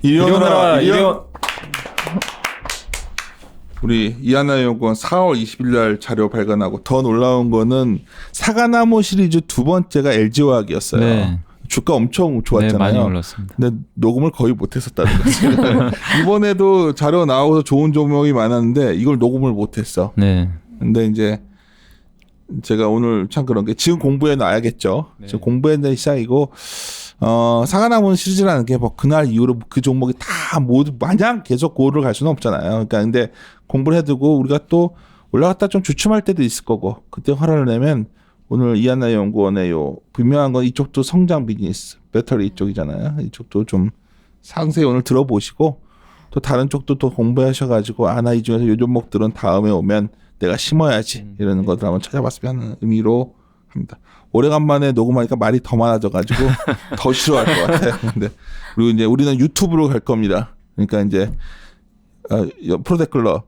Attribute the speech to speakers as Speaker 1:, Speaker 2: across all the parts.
Speaker 1: 일어나라 우리 이하나 연구원 4월 20일 날 자료 발간하고 더 놀라운 거는 사과나무 시리즈 두 번째가 LG화학이었어요. 네. 주가 엄청 좋았잖아요.
Speaker 2: 네, 많이 올랐습니다.
Speaker 1: 근데 녹음을 거의 못했었다는 거죠. 이번에도 자료 나오서 좋은 종목이 많았는데 이걸 녹음을 못했어.
Speaker 2: 네.
Speaker 1: 근데 이제 제가 오늘 참 그런 게 지금 공부해 놔야겠죠.
Speaker 2: 네.
Speaker 1: 지금 공부해 놔야 시작이고 사과나무 시리즈라는 게 뭐 그날 이후로 그 종목이 다 모두 마냥 계속 고를 갈 수는 없잖아요. 그러니까 근데 공부를 해두고 우리가 또 올라갔다 좀 주춤할 때도 있을 거고 그때 화를 내면 오늘 이하나 연구원의 요 분명한 건 이쪽도 성장 비즈니스 배터리 이쪽이잖아요. 이쪽도 좀 상세히 오늘 들어보시고 또 다른 쪽도 또 공부하셔가지고 나 이 중에서 요 종목들은 다음에 오면 내가 심어야지 이러는 것들 한번 찾아봤으면 하는 의미로 합니다. 오래간만에 녹음하니까 말이 더 많아져가지고 더 싫어할 것 같아요. 근데 그리고 이제 우리는 유튜브로 갈 겁니다. 그러니까 이제 프로데클러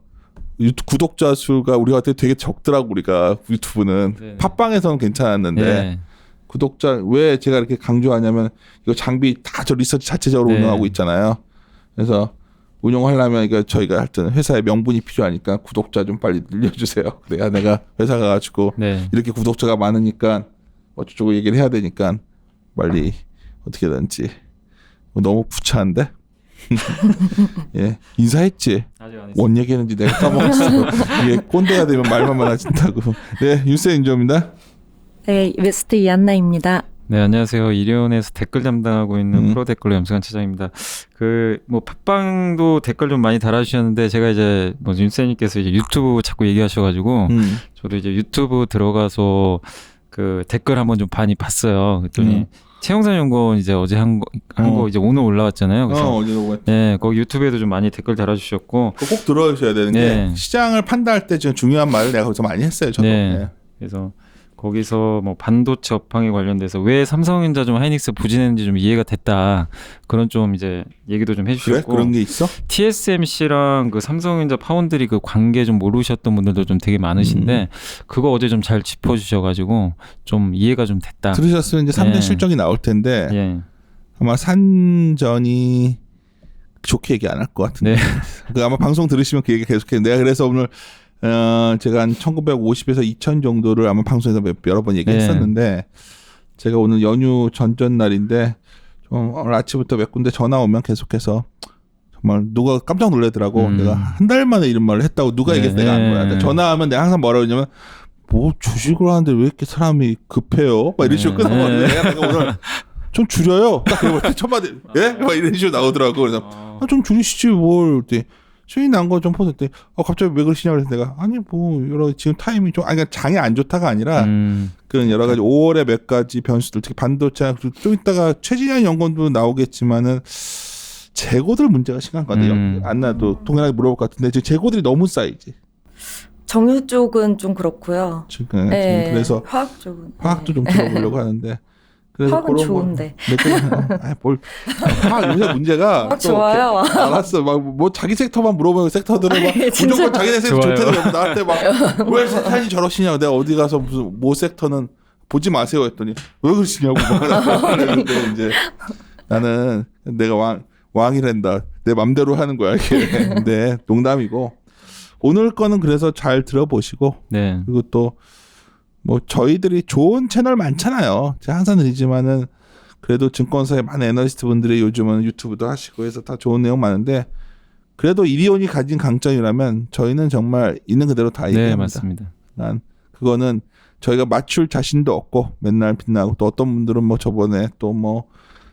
Speaker 1: 구독자 수가 우리 같은 되게 적더라고. 우리가 유튜브는 네네. 팟빵에서는 괜찮았는데 네. 구독자 왜 제가 이렇게 강조하냐면 이거 장비 다 저 리서치 자체적으로 네. 운영하고 있잖아요. 그래서 운영하려면 이거 저희가 하여튼 회사에 명분이 필요하니까 구독자 좀 빨리 늘려주세요. 내가 회사 가가지고 네. 이렇게 구독자가 많으니까 어쩌고 얘기를 해야 되니까 빨리 어떻게든지 너무 부차한데. 예, 인사했지.
Speaker 2: 아직 안 했어요.
Speaker 1: 뭔 얘기했는지 내가 까먹었어. 이게 꼰대가 되면 말만 많아진다고. 네, 윤세 인조입니다.
Speaker 3: 네, 웨스트 이한나입니다.
Speaker 2: 네, 안녕하세요. 이리온에서 댓글 담당하고 있는 프로 댓글러 염승환 차장입니다. 뭐 팟빵도 댓글 좀 많이 달아주셨는데 제가 이제 뭐 윤세님께서 이제 유튜브 자꾸 얘기하셔가지고 저도 이제 유튜브 들어가서 그 댓글 한번 좀 많이 봤어요. 그랬더니 최영선 연구원 이제 어제 한 거 이제 오늘 올라왔잖아요. 그래서
Speaker 1: 어제 올라왔죠.
Speaker 2: 네, 거기 유튜브에도 좀 많이 댓글 달아주셨고
Speaker 1: 꼭 들어주셔야 되는 네. 게 시장을 판단할 때 지금 중요한 말을 내가 거기서 많이 했어요. 저도.
Speaker 2: 네.
Speaker 1: 네.
Speaker 2: 그래서 거기서 뭐 반도체 업황에 관련돼서 왜 삼성전자 좀 하이닉스 부진했는지 좀 이해가 됐다. 그런 좀 이제 얘기도 좀 해주셨고.
Speaker 1: 그래? 그런 게 있어?
Speaker 2: TSMC랑 그 삼성전자 파운드리 그 관계 좀 모르셨던 분들도 좀 되게 많으신데 그거 어제 좀 잘 짚어주셔가지고 좀 이해가 좀 됐다.
Speaker 1: 들으셨으면 이제 3년 실적이 나올 텐데
Speaker 2: 예.
Speaker 1: 아마 산전이 좋게 얘기 안 할 것 같은데.
Speaker 2: 네.
Speaker 1: 그 아마 방송 들으시면 그 얘기 계속해요. 내가 그래서 오늘 제가 한 1950에서 2000 정도를 아마 방송에서 여러 번 얘기했었는데 네. 제가 오늘 연휴 전전 날인데 좀 오늘 아침부터 몇 군데 전화 오면 계속해서 정말 누가 깜짝 놀라더라고. 내가 한 달 만에 이런 말을 했다고 누가 얘기해서 내가 한 거야. 전화하면 내가 항상 뭐라고 그러냐면 뭐 주식을 하는데 왜 이렇게 사람이 급해요? 막 이런 식으로 끊어버리네. 내가 오늘 좀 줄여요. 딱 그래봤더니 첫 마디 예? 막 이런 식으로 나오더라고. 그래서 좀 줄이시지 뭘. 수익 난 거 좀 보셨대. 갑자기 왜 그러시냐 그래서 내가 아니 뭐 여러 지금 타이밍 좀 그러니까 장이 안 좋다가 아니라 그런 여러 가지 5월에 몇 가지 변수들 특히 반도체 좀 이따가 최진현 연구원도 나오겠지만은 재고들 문제가 심한 것 같아요. 안 나도 동일하게 물어볼 것 같은데 지금 재고들이 너무 쌓이지.
Speaker 3: 정유 쪽은 좀 그렇고요.
Speaker 1: 지금
Speaker 3: 네,
Speaker 1: 그래서
Speaker 3: 화학 쪽은
Speaker 1: 화학도 좀 들어보려고 하는데.
Speaker 3: 화학은 좋은데.
Speaker 1: 화학 요새 문제가
Speaker 3: 좋아요.
Speaker 1: 알았어. 막 뭐 자기 섹터만 물어보면 섹터들은 막 무조건 자기네 섹터 좋다고 나한테 막 왜 세상이 저러시냐고 내가 어디 가서 무슨 모 섹터는 보지 마세요 했더니 왜 그러시냐고 그랬는데 이제 나는 내가 왕이란다. 내 맘대로 하는 거야 이게. 근데 농담이고 오늘 거는 그래서 잘 들어보시고
Speaker 2: 네.
Speaker 1: 그리고 또 뭐 저희들이 좋은 채널 많잖아요. 제가 항상 드리지만은 그래도 증권사의 많은 애널리스트 분들이 요즘은 유튜브도 하시고 해서 다 좋은 내용 많은데 그래도 이리온이 가진 강점이라면 저희는 정말 있는 그대로 다 얘기합니다.
Speaker 2: 네, 맞습니다.
Speaker 1: 난 그거는 저희가 맞출 자신도 없고 맨날 빛나고 또 어떤 분들은 뭐 저번에 또 뭐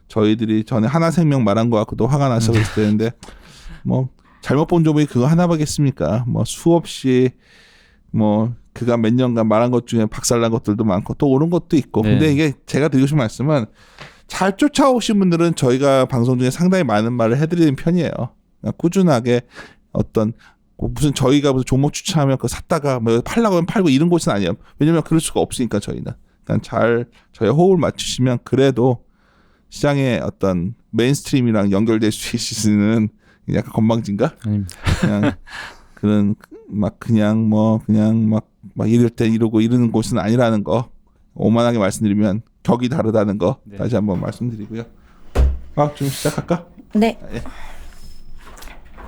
Speaker 1: 저희들이 전에 하나생명 말한 거 갖고도 화가 나서 그랬는데 뭐 잘못 본 종목이 그거 하나밖겠습니까? 뭐 수없이 뭐 그가 몇 년간 말한 것 중에 박살난 것들도 많고 또 옳은 것도 있고.
Speaker 2: 네.
Speaker 1: 근데 이게 제가 드리고 싶은 말씀은 잘 쫓아오신 분들은 저희가 방송 중에 상당히 많은 말을 해드리는 편이에요. 꾸준하게 어떤 무슨 저희가 무슨 종목 추천하면 그거 샀다가 뭐 팔라고 하면 팔고 이런 곳은 아니에요. 왜냐면 그럴 수가 없으니까 저희는. 일단 잘 저희 호흡을 맞추시면 그래도 시장의 어떤 메인스트림이랑 연결될 수 있는 약간 건방진가?
Speaker 2: 아닙니다.
Speaker 1: 그냥 그런 막 그냥 막 이럴 때 이러고 이러는 곳은 아니라는 거 오만하게 말씀드리면 격이 다르다는 거
Speaker 2: 네.
Speaker 1: 다시 한번 말씀드리고요. 좀 시작할까?
Speaker 3: 네.
Speaker 1: 예.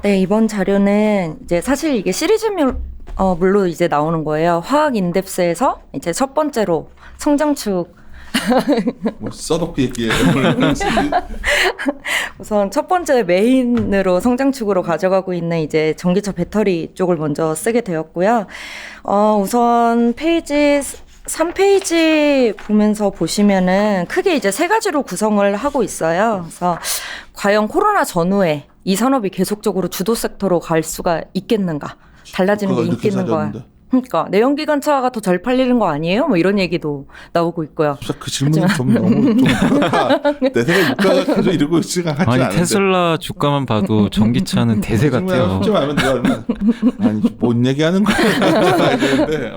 Speaker 3: 네, 이번 자료는 이제 사실 이게 시리즈물로 이제 나오는 거예요. 화학 인덱스에서 이제 첫 번째로 성장축
Speaker 1: 뭐 써놓고 얘기해요.
Speaker 3: 우선 첫 번째 메인으로 성장축으로 가져가고 있는 이제 전기차 배터리 쪽을 먼저 쓰게 되었고요. 우선 페이지 3페이지 보면서 보시면은 크게 이제 세 가지로 구성을 하고 있어요. 그래서 과연 코로나 전후에 이 산업이 계속적으로 주도 섹터로 갈 수가 있겠는가? 달라지는 게 있겠는가? 그러니까 내연기관차가 더 잘 팔리는 거 아니에요? 뭐 이런 얘기도 나오고 있고요.
Speaker 1: 진짜 그 질문은 좀 너무 좀 그렇다. 내 생각에 유가가 이러고 생각하지
Speaker 2: 아니
Speaker 1: 않은데.
Speaker 2: 테슬라 주가만 봐도 전기차는 대세 같아요.
Speaker 1: 솔직히 말하면 내가 얼마나 아니 뭔 얘기하는 거야? 이랬는데,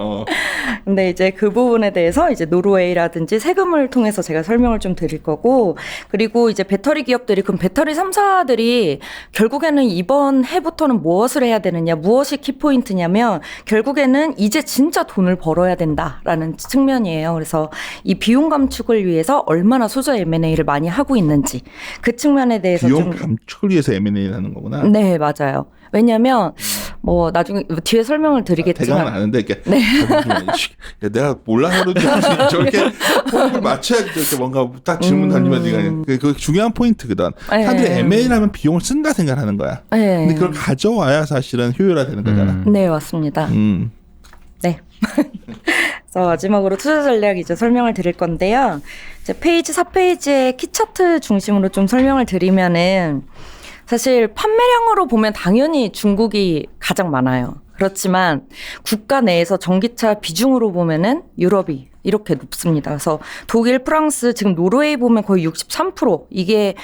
Speaker 3: 근데 이제 그 부분에 대해서 이제 노르웨이라든지 세금을 통해서 제가 설명을 좀 드릴 거고, 그리고 이제 배터리 기업들이 그럼 배터리 3사들이 결국에는 이번 해부터는 무엇을 해야 되느냐, 무엇이 키포인트냐면 결국에는 이제 진짜 돈을 벌어야 된다라는 측면이에요. 그래서 이 비용 감축을 위해서 얼마나 소재 M&A를 많이 하고 있는지 그 측면에 대해서
Speaker 1: 비용
Speaker 3: 좀
Speaker 1: 감축을 위해서 M&A를 하는 거구나.
Speaker 3: 네, 맞아요. 왜냐하면 뭐 나중에 뒤에 설명을 드리겠지만
Speaker 1: 대강은 아는데 이게
Speaker 3: 네.
Speaker 1: 내가 몰라서 그런지 저렇게 포인트를 맞춰야 저렇게 뭔가 딱 질문 던지면 네가 그 중요한 포인트거든.
Speaker 3: 네.
Speaker 1: 사람들이 M&A를 하면 비용을 쓴다 생각하는 거야.
Speaker 3: 네.
Speaker 1: 근데 그걸 가져와야 사실은 효율화되는 거잖아.
Speaker 3: 네, 맞습니다. 네. 그래서 마지막으로 투자 전략 이제 설명을 드릴 건데요. 이제 페이지 4페이지의 키 차트 중심으로 좀 설명을 드리면은 사실 판매량으로 보면 당연히 중국이 가장 많아요. 그렇지만 국가 내에서 전기차 비중으로 보면은 유럽이 이렇게 높습니다. 그래서 독일, 프랑스, 지금 노르웨이 보면 거의 63% 이게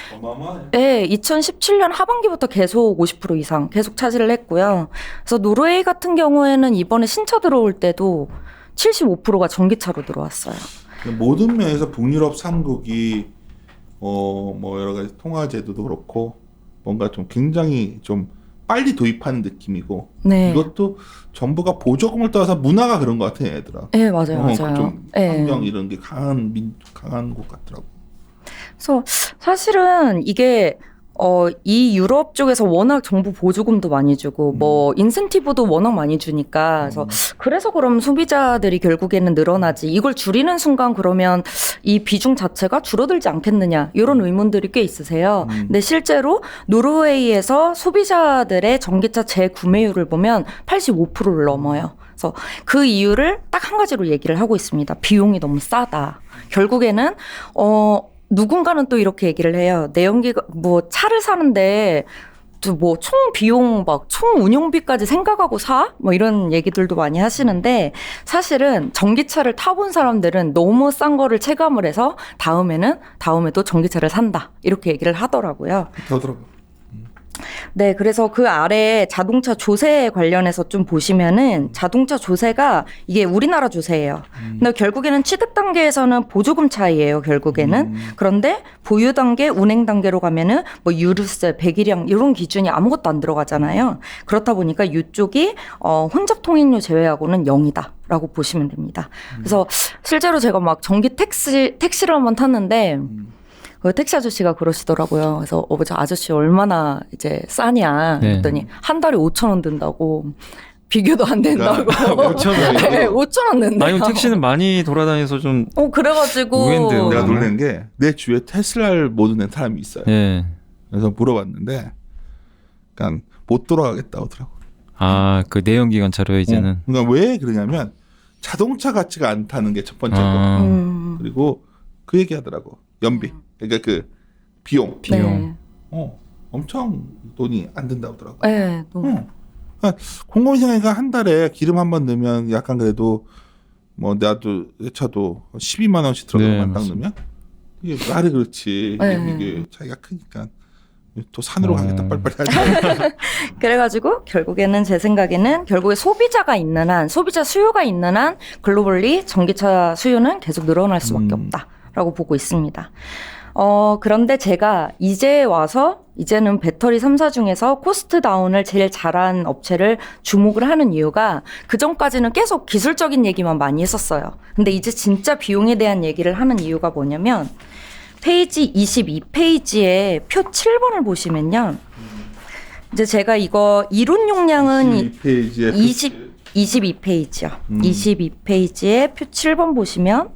Speaker 3: 네, 2017년 하반기부터 계속 50% 이상 계속 차지를 했고요. 그래서 노르웨이 같은 경우에는 이번에 신차 들어올 때도 75%가 전기차로 들어왔어요.
Speaker 1: 모든 면에서 북유럽 3국이 뭐 여러 가지 통화 제도도 그렇고 뭔가 좀 굉장히 좀 빨리 도입하는 느낌이고
Speaker 3: 네.
Speaker 1: 이것도 정부가 보조금을 떠서 문화가 그런 것 같아 얘들아.
Speaker 3: 네, 맞아요, 맞아요.
Speaker 1: 좀
Speaker 3: 네.
Speaker 1: 환경 이런 게 강한 곳 같더라고.
Speaker 3: 그래서 사실은 이게 이 유럽 쪽에서 워낙 정부 보조금도 많이 주고 뭐 인센티브도 워낙 많이 주니까 그래서 그럼 소비자들이 결국에는 늘어나지 이걸 줄이는 순간 그러면 이 비중 자체가 줄어들지 않겠느냐 이런 의문들이 꽤 있으세요. 근데 실제로 노르웨이에서 소비자들의 전기차 재구매율을 보면 85%를 넘어요. 그래서 그 이유를 딱 한 가지로 얘기를 하고 있습니다. 비용이 너무 싸다. 결국에는 누군가는 또 이렇게 얘기를 해요. 내연기가 뭐 차를 사는데 뭐 총 비용 막 총 운영비까지 생각하고 사? 뭐 이런 얘기들도 많이 하시는데 사실은 전기차를 타본 사람들은 너무 싼 거를 체감을 해서 다음에도 전기차를 산다. 이렇게 얘기를 하더라고요.
Speaker 1: 그러더라고.
Speaker 3: 네, 그래서 그 아래 자동차 조세 관련해서 좀 보시면은 자동차 조세가 이게 우리나라 조세예요. 근데 결국에는 취득 단계에서는 보조금 차이예요, 결국에는. 그런데 보유 단계, 운행 단계로 가면은 뭐 유류세, 배기량 이런 기준이 아무것도 안 들어가잖아요. 그렇다 보니까 이쪽이 혼잡 통행료 제외하고는 0이다라고 보시면 됩니다. 그래서 실제로 제가 막 전기 택시를 한번 탔는데 그 택시 아저씨가 그러시더라고요. 그래서 저 아저씨 얼마나 이제 싸냐 그랬더니 한 달에 5,000원 든다고. 비교도 안 된다고.
Speaker 2: 5,000원.
Speaker 3: 네, 5,000원 낸다고.
Speaker 2: 아니 택시는 많이 돌아다녀서 좀
Speaker 3: 그래가지고
Speaker 2: 의외인데요.
Speaker 1: 내가 놀란 게 내 주위에 테슬라를 못 얻는 사람이 있어요.
Speaker 2: 네.
Speaker 1: 그래서 물어봤는데 그러니까 못 돌아가겠다고 하더라고.
Speaker 2: 그 내연기관차로 이제는.
Speaker 1: 그러니까 왜 그러냐면 자동차 같지가 않다는 게 첫 번째고 그리고 그 얘기하더라고. 연비. 그러니까 그 비용.
Speaker 3: 네.
Speaker 1: 엄청 돈이 안 든다고 하더라고.
Speaker 3: 네.
Speaker 1: 그러니까 공공시장이가 한 달에 기름 한 번 넣으면 약간 그래도 뭐 나도 내 차도 12만 원씩 들어가면 딱 넣으면 이게 말이 그렇지.
Speaker 3: 네.
Speaker 1: 이게 차이가 크니까 또 산으로 가겠다 빨리빨리 하자.
Speaker 3: 그래가지고 결국에는 제 생각에는 결국에 소비자가 있는 한 소비자 수요가 있는 한 글로벌리 전기차 수요는 계속 늘어날 수밖에 없다라고 보고 있습니다. 그런데 제가 이제 와서 이제는 배터리 3사 중에서 코스트 다운을 제일 잘한 업체를 주목을 하는 이유가 그전까지는 계속 기술적인 얘기만 많이 했었어요. 근데 이제 진짜 비용에 대한 얘기를 하는 이유가 뭐냐면 페이지 22페이지에 표 7번을 보시면요. 이제 제가 이거 이론 용량은 22페이지요. 22페이지에 표 7번 보시면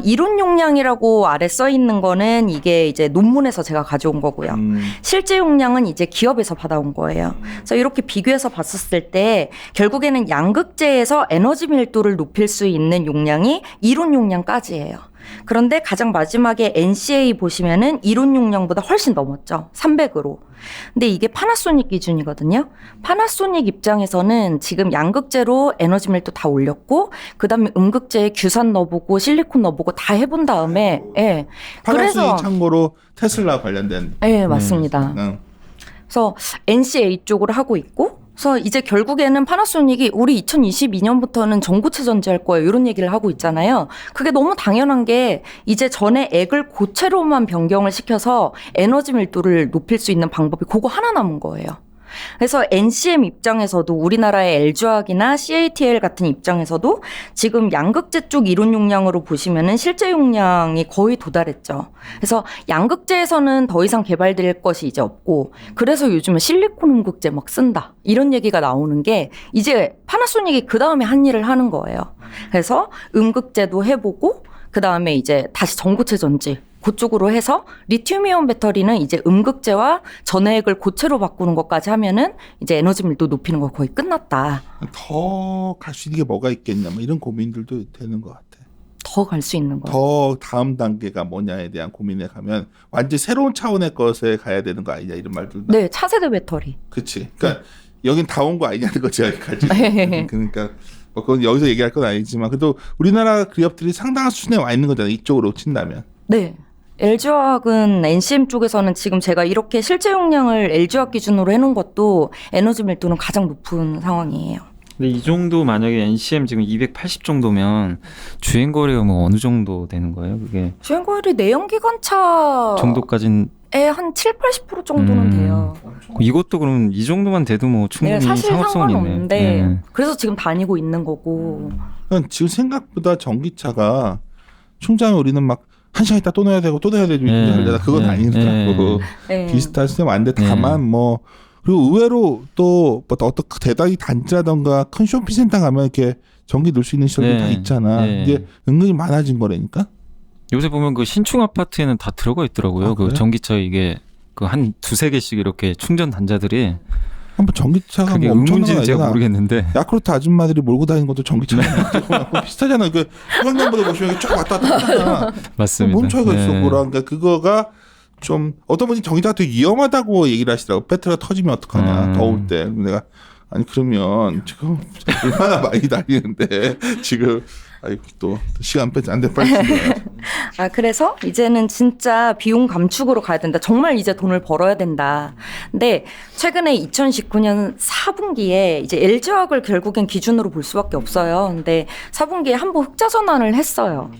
Speaker 3: 이론 용량이라고 아래 써 있는 거는 이게 이제 논문에서 제가 가져온 거고요. 실제 용량은 이제 기업에서 받아온 거예요. 그래서 이렇게 비교해서 봤었을 때 결국에는 양극재에서 에너지 밀도를 높일 수 있는 용량이 이론 용량까지예요. 그런데 가장 마지막에 NCA 보시면은 이론 용량보다 훨씬 넘었죠. 300으로. 근데 이게 파나소닉 기준이거든요. 파나소닉 입장에서는 지금 양극재로 에너지 밀도 다 올렸고 그다음에 음극재에 규산 넣어보고 실리콘 넣어보고 다 해본 다음에 예.
Speaker 1: 파나소닉 참고로 테슬라 관련된.
Speaker 3: 예, 맞습니다. 그래서 NCA 쪽으로 하고 있고 그래서 이제 결국에는 파나소닉이 우리 2022년부터는 전고체 전지할 거예요. 이런 얘기를 하고 있잖아요. 그게 너무 당연한 게 이제 전에 액을 고체로만 변경을 시켜서 에너지 밀도를 높일 수 있는 방법이 그거 하나 남은 거예요. 그래서 NCM 입장에서도 우리나라의 LG화학이나 CATL 같은 입장에서도 지금 양극재 쪽 이론 용량으로 보시면은 실제 용량이 거의 도달했죠. 그래서 양극재에서는 더 이상 개발될 것이 이제 없고 그래서 요즘에 실리콘 음극재 막 쓴다. 이런 얘기가 나오는 게 이제 파나소닉이 그 다음에 한 일을 하는 거예요. 그래서 음극재도 해보고 그 다음에 이제 다시 전고체 전지 그쪽으로 해서 리튬이온 배터리는 이제 음극재와 전해액을 고체로 바꾸는 것까지 하면은 이제 에너지 밀도 높이는 거 거의 끝났다.
Speaker 1: 더 갈 수 있는 게 뭐가 있겠냐, 뭐 이런 고민들도 되는 것 같아.
Speaker 3: 더 갈 수 있는 거.
Speaker 1: 더 다음 단계가 뭐냐에 대한 고민에 가면 완전 새로운 차원의 것에 가야 되는 거 아니냐 이런 말들.
Speaker 3: 네, 차세대 배터리.
Speaker 1: 그렇지. 그러니까 여긴 다 온 거 아니냐는 거지 여기까지. 그러니까. 뭐 그건 여기서 얘기할 건 아니지만 그래도 우리나라 기업들이 상당한 수준에 와 있는 거잖아요. 이쪽으로 친다면.
Speaker 3: 네. LG화학은 NCM 쪽에서는 지금 제가 이렇게 실제 용량을 LG화학 기준으로 해놓은 것도 에너지 밀도는 가장 높은 상황이에요.
Speaker 2: 근데 이 정도 만약에 NCM 지금 280 정도면 주행거리가 뭐 어느 정도 되는 거예요? 그게
Speaker 3: 주행거리 내연기관차
Speaker 2: 정도까진
Speaker 3: 한 7, 80% 정도는 돼요.
Speaker 2: 이것도 그럼 이 정도만 돼도 뭐 충분히
Speaker 3: 네, 사실
Speaker 2: 상업성은
Speaker 3: 상관없는데
Speaker 2: 있네.
Speaker 3: 그래서 지금 다니고 있는 거고.
Speaker 1: 그러니까 지금 생각보다 전기차가 충전을 우리는 막 1시간 있다 또 넣어야 되고 또 넣어야 되고 그건 아니더라고. 비슷한 시스템 아닌데 다만 뭐 그리고 의외로 또 뭐 어떤 대단히 단지라던가 큰 쇼핑센터 가면 이렇게 전기 넣을 수 있는 시설이 다 있잖아. 이게 은근히 많아진 거라니까.
Speaker 2: 요새 보면 그 신축 아파트에는 다 들어가 있더라고요. 그
Speaker 1: 그래?
Speaker 2: 전기차 이게 그 한 두세 개씩 이렇게 충전 단자들이.
Speaker 1: 한번 전기차가
Speaker 2: 그게
Speaker 1: 뭐 엄청난
Speaker 2: 의문인지 제가
Speaker 1: 거잖아.
Speaker 2: 모르겠는데.
Speaker 1: 야쿠르트 아줌마들이 몰고 다니는 것도 전기차가 비슷하잖아. 그 휴강년보다 보시면 쫙 왔다 갔다 하잖아.
Speaker 2: 맞습니다.
Speaker 1: 뭔 차이가 있어,
Speaker 2: 네.
Speaker 1: 뭐라. 그러니까 그거가 좀 어떤 분이 전기차가 되게 위험하다고 얘기를 하시더라고. 배터리가 터지면 어떡하냐. 더울 때. 내가 아니 그러면 지금 얼마나 많이 다니는데 지금 아이 또 시간 빼지 안 돼 빨리.
Speaker 3: 그래서 이제는 진짜 비용 감축으로 가야 된다. 정말 이제 돈을 벌어야 된다. 근데 최근에 2019년 4분기에 이제 LG화학을 결국엔 기준으로 볼 수밖에 없어요. 근데 4분기에 한 번 흑자 전환을 했어요.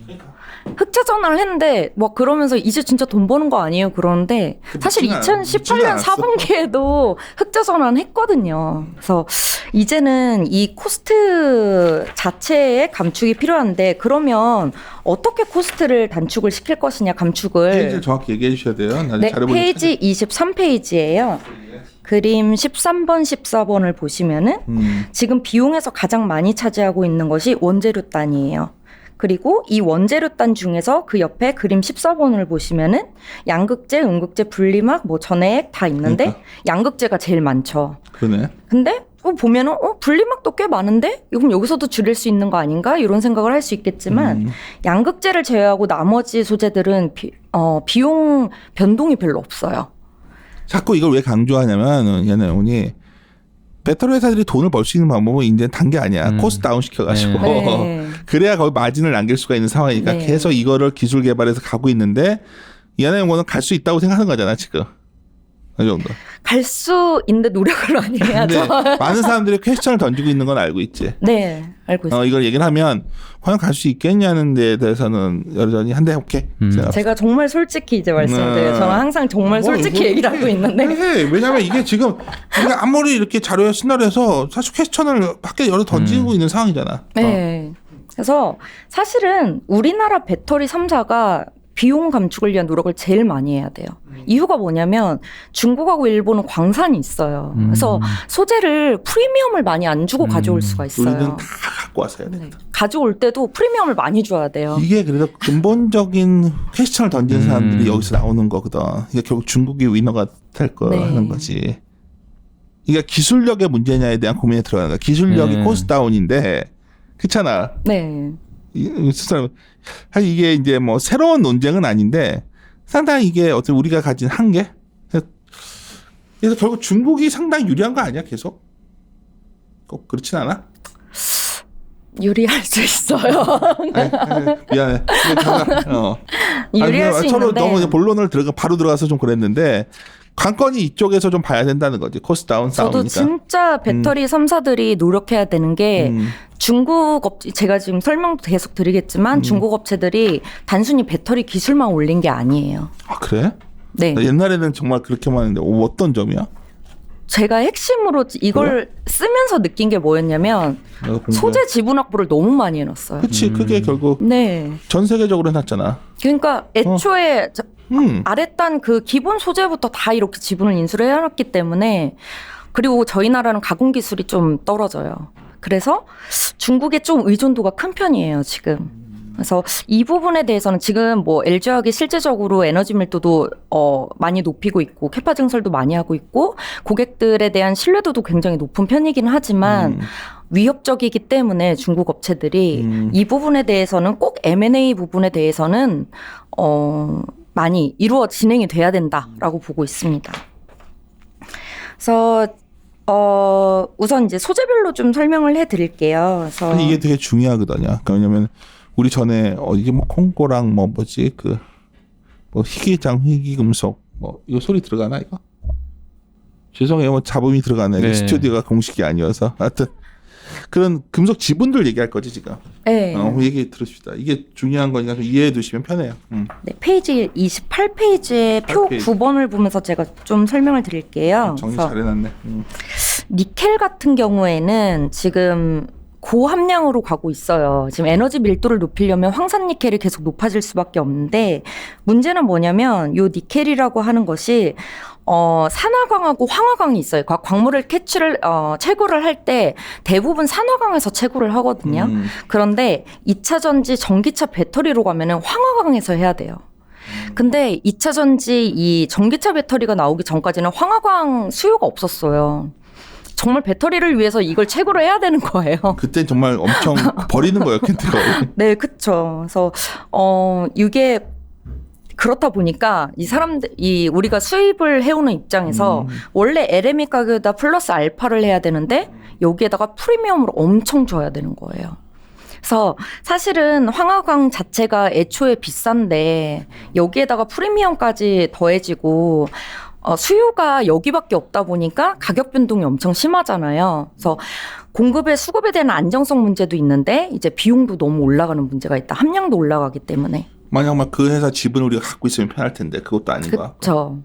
Speaker 3: 흑자 전환을 했는데 뭐 그러면서 이제 진짜 돈 버는 거 아니에요? 그러는데 사실 2018년 4분기에도 흑자 전환 했거든요. 그래서 이제는 이 코스트 자체의 감축이 필요한데 그러면 어떻게 코스트를 단축을 시킬 것이냐 감축을.
Speaker 1: 페이지를 정확히 얘기해 주셔야 돼요.
Speaker 3: 네, 페이지 23페이지예요. 그림 13번, 14번을 보시면은 지금 비용에서 가장 많이 차지하고 있는 것이 원재료 단이에요. 그리고 이 원재료 단 중에서 그 옆에 그림 14번을 보시면은 양극재, 음극재, 분리막, 뭐 전해액 다 있는데
Speaker 1: 그러니까.
Speaker 3: 양극재가 제일 많죠.
Speaker 1: 그러네.
Speaker 3: 근데 보면은 분리막도 꽤 많은데 그럼 여기서도 줄일 수 있는 거 아닌가 이런 생각을 할 수 있겠지만 양극재를 제외하고 나머지 소재들은 비용 변동이 별로 없어요.
Speaker 1: 자꾸 이걸 왜 강조하냐면 얘네분이 배터리 회사들이 돈을 벌 수 있는 방법은 이제 단계 아니야. 코스트 다운 시켜가지고
Speaker 3: 네.
Speaker 1: 그래야 거기 마진을 남길 수가 있는 상황이니까
Speaker 3: 네.
Speaker 1: 계속 이거를 기술 개발해서 가고 있는데 얘네는 갈 수 있다고 생각하는 거잖아 지금. 그 정도.
Speaker 3: 갈 수 있는데 노력을 많이 해야죠.
Speaker 1: 근데 많은 사람들이 퀘스천을 던지고 있는 건 알고 있지.
Speaker 3: 네, 알고 있어요.
Speaker 1: 이걸 얘기를 하면 과연 갈 수 있겠냐는 데에 대해서는 여전히 한대 오케이.
Speaker 3: 제가 정말 솔직히 이제 말씀드려요. 저는 항상 정말 솔직히 얘기를 하고 있는데.
Speaker 1: 네, 왜냐하면 이게 지금 우리가 아무리 이렇게 자료에 시나리오에서 사실 퀘스천을 밖에 열어 던지고 있는 상황이잖아.
Speaker 3: 네. 그래서 사실은 우리나라 배터리 3사가 비용 감축을 위한 노력을 제일 많이 해야 돼요. 이유가 뭐냐면 중국하고 일본은 광산이 있어요. 그래서 소재를 프리미엄을 많이 안 주고 가져올 수가 있어요.
Speaker 1: 우리는 다 갖고 와서 해야 된다.
Speaker 3: 가져올 때도 프리미엄을 많이 줘야 돼요.
Speaker 1: 이게 그래서 근본적인 퀘스천을 던지는 사람들이 여기서 나오는 거거든. 이게 결국 중국이 위너가 될 거라는 거지. 이게 기술력의 문제냐에 대한 고민에 들어가는 거야. 기술력이 코스트 다운인데 그렇잖아.
Speaker 3: 네.
Speaker 1: 사실 이게 이제 뭐 새로운 논쟁은 아닌데 상당히 이게 어떤 우리가 가진 한계. 그래서 결국 중국이 상당히 유리한 거 아니야 계속? 꼭 그렇진 않아?
Speaker 3: 유리할 수 있어요.
Speaker 1: 미안해.
Speaker 3: 유리할 수
Speaker 1: 서로
Speaker 3: 있는데
Speaker 1: 너무 본론을 바로 들어가서 좀 그랬는데 관건이 이쪽에서 좀 봐야 된다는 거지. 코스트 다운 싸움이니까.
Speaker 3: 저도 진짜 배터리 3사들이 노력해야 되는 게 중국 업체, 제가 지금 설명도 계속 드리겠지만 중국 업체들이 단순히 배터리 기술만 올린 게 아니에요.
Speaker 1: 아 그래?
Speaker 3: 네.
Speaker 1: 옛날에는 정말 그렇게만 했는데 어떤 점이야?
Speaker 3: 제가 핵심으로 이걸 쓰면서 느낀 게 뭐였냐면 소재 지분 확보를 너무 많이 해놨어요.
Speaker 1: 그렇지. 그게 결국
Speaker 3: 네.
Speaker 1: 전 세계적으로 해놨잖아.
Speaker 3: 그러니까 애초에 아랫단 그 기본 소재부터 다 이렇게 지분을 인수를 해놨기 때문에 그리고 저희 나라는 가공 기술이 좀 떨어져요. 그래서 중국에 좀 의존도가 큰 편이에요, 지금. 그래서 이 부분에 대해서는 지금 뭐 LG화학이 실제적으로 에너지 밀도도 많이 높이고 있고 캐파 증설도 많이 하고 있고 고객들에 대한 신뢰도도 굉장히 높은 편이긴 하지만 위협적이기 때문에 중국 업체들이 이 부분에 대해서는 꼭 M&A 부분에 대해서는 많이 진행이 돼야 된다라고 보고 있습니다. 그래서 우선 이제 소재별로 좀 설명을 해드릴게요. 그래서
Speaker 1: 이게 되게 중요하거든요. 왜냐면 우리 전에 이게 뭐 콩고랑 뭐지 뭐 희귀금속 뭐 이거 소리 들어가나 이거? 죄송해요. 뭐 잡음이 들어가네.
Speaker 2: 네.
Speaker 1: 스튜디오가 공식이 아니어서. 하여튼 그런 금속 지분들 얘기할 거지 지금.
Speaker 3: 네.
Speaker 1: 얘기 들읍시다. 이게 중요한 거니까 좀 이해해 두시면 편해요.
Speaker 3: 네, 페이지 28페이지에 표 9번을 보면서 제가 좀 설명을 드릴게요.
Speaker 1: 정리 잘해놨네.
Speaker 3: 니켈 같은 경우에는 지금 고함량으로 가고 있어요. 지금 에너지 밀도를 높이려면 황산 니켈이 계속 높아질 수밖에 없는데 문제는 뭐냐면 요 니켈이라고 하는 것이 산화광하고 황화광이 있어요. 광물을 채굴을 할 때 대부분 산화광에서 채굴을 하거든요. 그런데 2차 전지 전기차 배터리로 가면은 황화광에서 해야 돼요. 근데 2차 전지 이 전기차 배터리가 나오기 전까지는 황화광 수요가 없었어요. 정말 배터리를 위해서 이걸 채굴을 해야 되는 거예요.
Speaker 1: 그때 정말 엄청 버리는 거였겠네요.
Speaker 3: 네, 그렇죠. 그래서 이게 그렇다 보니까 우리가 수입을 해오는 입장에서 원래 LME 가격에다 플러스 알파를 해야 되는데 여기에다가 프리미엄을 엄청 줘야 되는 거예요. 그래서 사실은 황화광 자체가 애초에 비싼데 여기에다가 프리미엄까지 더해지고 수요가 여기밖에 없다 보니까 가격 변동이 엄청 심하잖아요. 그래서 공급에 수급에 대한 안정성 문제도 있는데 이제 비용도 너무 올라가는 문제가 있다. 함량도 올라가기 때문에.
Speaker 1: 만약 막 그 회사 지분 우리가 갖고 있으면 편할 텐데 그것도 아닌 거야.
Speaker 3: 그렇죠.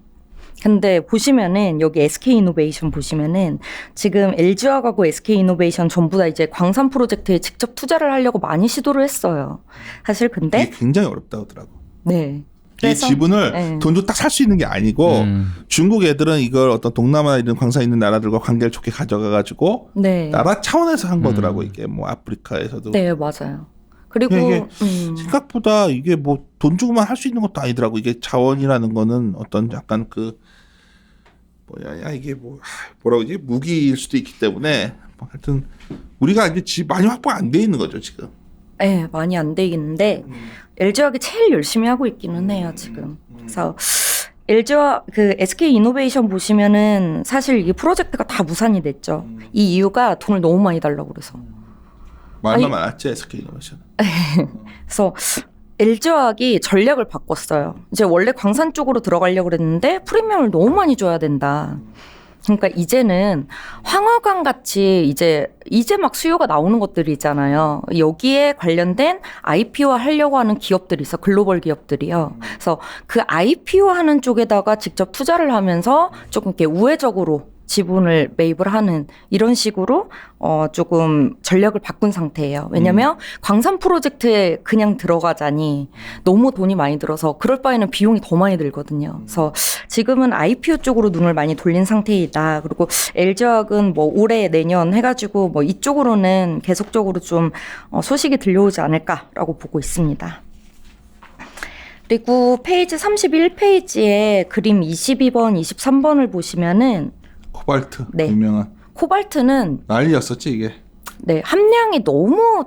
Speaker 3: 근데 보시면은 여기 SK이노베이션 보시면은 지금 LG화학하고 SK이노베이션 전부 다 이제 광산 프로젝트에 직접 투자를 하려고 많이 시도를 했어요. 사실 근데
Speaker 1: 이게 굉장히 어렵다 하더라고.
Speaker 3: 네.
Speaker 1: 이 지분을 돈 주고 딱 살 수 있는 게 아니고 중국 애들은 이걸 어떤 동남아 이런 광산 있는 나라들과 관계를 좋게 가져가가지고 나라 차원에서 한 거더라고. 이게 뭐 아프리카에서도.
Speaker 3: 네, 맞아요. 그리고
Speaker 1: 이게 생각보다 이게 뭐 돈 주고만 할 수 있는 것도 아니더라고. 이게 자원이라는 거는 어떤 약간 이게 뭐라고 그러지? 무기일 수도 있기 때문에 하여튼 우리가 이제 많이 확보가 안 돼 있는 거죠 지금.
Speaker 3: 네, 많이 안 돼 있는데 LG화학이 제일 열심히 하고 있기는 해요 지금. 그래서 LG화 SK이노베이션 보시면은 사실 이 프로젝트가 다 무산이 됐죠. 이 이유가 돈을 너무 많이 달라고 그래서.
Speaker 1: 말만 많았지 SK이노베이션.
Speaker 3: 그래서 LG화학이 전략을 바꿨어요. 이제 원래 광산 쪽으로 들어가려고 그랬는데 프리미엄을 너무 많이 줘야 된다. 그러니까 이제는 황화관 같이 이제 막 수요가 나오는 것들이 있잖아요. 여기에 관련된 IPO 하려고 하는 기업들이 있어. 글로벌 기업들이요. 그래서 그 IPO 하는 쪽에다가 직접 투자를 하면서 조금 이렇게 우회적으로 지분을 매입을 하는 이런 식으로 조금 전략을 바꾼 상태예요. 왜냐면 광산 프로젝트에 그냥 들어가자니 너무 돈이 많이 들어서 그럴 바에는 비용이 더 많이 들거든요. 그래서 지금은 IPO 쪽으로 눈을 많이 돌린 상태이다. 그리고 LG화학은 뭐 올해 내년 해가지고 뭐 이쪽으로는 계속적으로 좀 소식이 들려오지 않을까라고 보고 있습니다. 그리고 페이지 31페이지에 그림 22번, 23번을 보시면은
Speaker 1: 코발트
Speaker 3: 네.
Speaker 1: 유명한
Speaker 3: 코발트는
Speaker 1: 난리였었지 이게.
Speaker 3: 네, 함량이 너무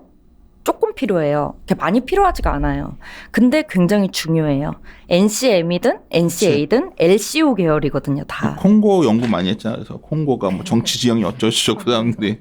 Speaker 3: 조금 필요해요. 이렇게 많이 필요하지가 않아요. 근데 굉장히 중요해요. NCM이든 NCA든 LCO 계열이거든요, 다.
Speaker 1: 콩고 연구 많이 했잖아요. 그래서 콩고가 뭐 정치 지형이 어쩌고저쩌고 그 사람들이.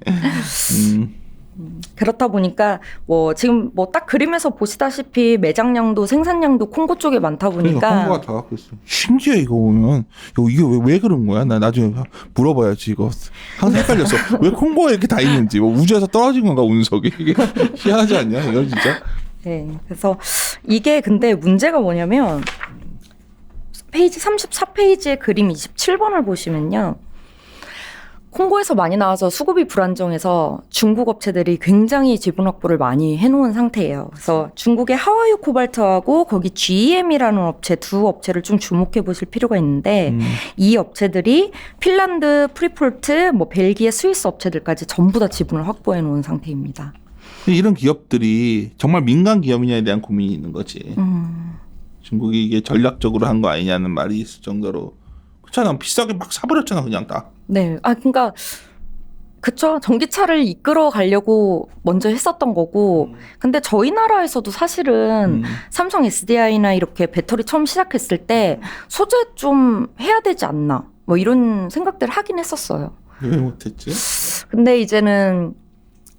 Speaker 3: 그렇다 보니까 뭐 지금 뭐 딱 그림에서 보시다시피 매장량도 생산량도 콩고 쪽에 많다 보니까
Speaker 1: 그러니까 콩고가 다 그랬어. 신기해 이거 보면 이게 왜 그런 거야? 나 나중에 물어봐야지 이거. 항상 헷갈렸어. 왜 콩고가 이렇게 다 있는지. 뭐 우주에서 떨어진 건가 운석이 이게 희한하지 않냐? 이거 진짜.
Speaker 3: 네, 그래서 이게 근데 문제가 뭐냐면 페이지 34페이지의 그림 27번을 보시면요. 콩고에서 많이 나와서 수급이 불안정해서 중국 업체들이 굉장히 지분 확보를 많이 해놓은 상태예요. 그래서 중국의 하와유 코발트하고 거기 GEM이라는 업체 두 업체를 좀 주목해 보실 필요가 있는데 이 업체들이 핀란드, 프리폴트, 뭐 벨기에, 스위스 업체들까지 전부 다 지분을 확보해 놓은 상태입니다.
Speaker 1: 이런 기업들이 정말 민간 기업이냐에 대한 고민이 있는 거지. 중국이 이게 전략적으로 한 거 아니냐는 말이 있을 정도로. 그렇잖아. 비싸게 막 사버렸잖아 그냥 다.
Speaker 3: 네. 그러니까 그쵸. 전기차를 이끌어 가려고 먼저 했었던 거고 근데 저희 나라에서도 사실은 삼성 SDI나 이렇게 배터리 처음 시작했을 때 소재 좀 해야 되지 않나 뭐 이런 생각들을 하긴 했었어요.
Speaker 1: 왜 못했지?
Speaker 3: 근데 이제는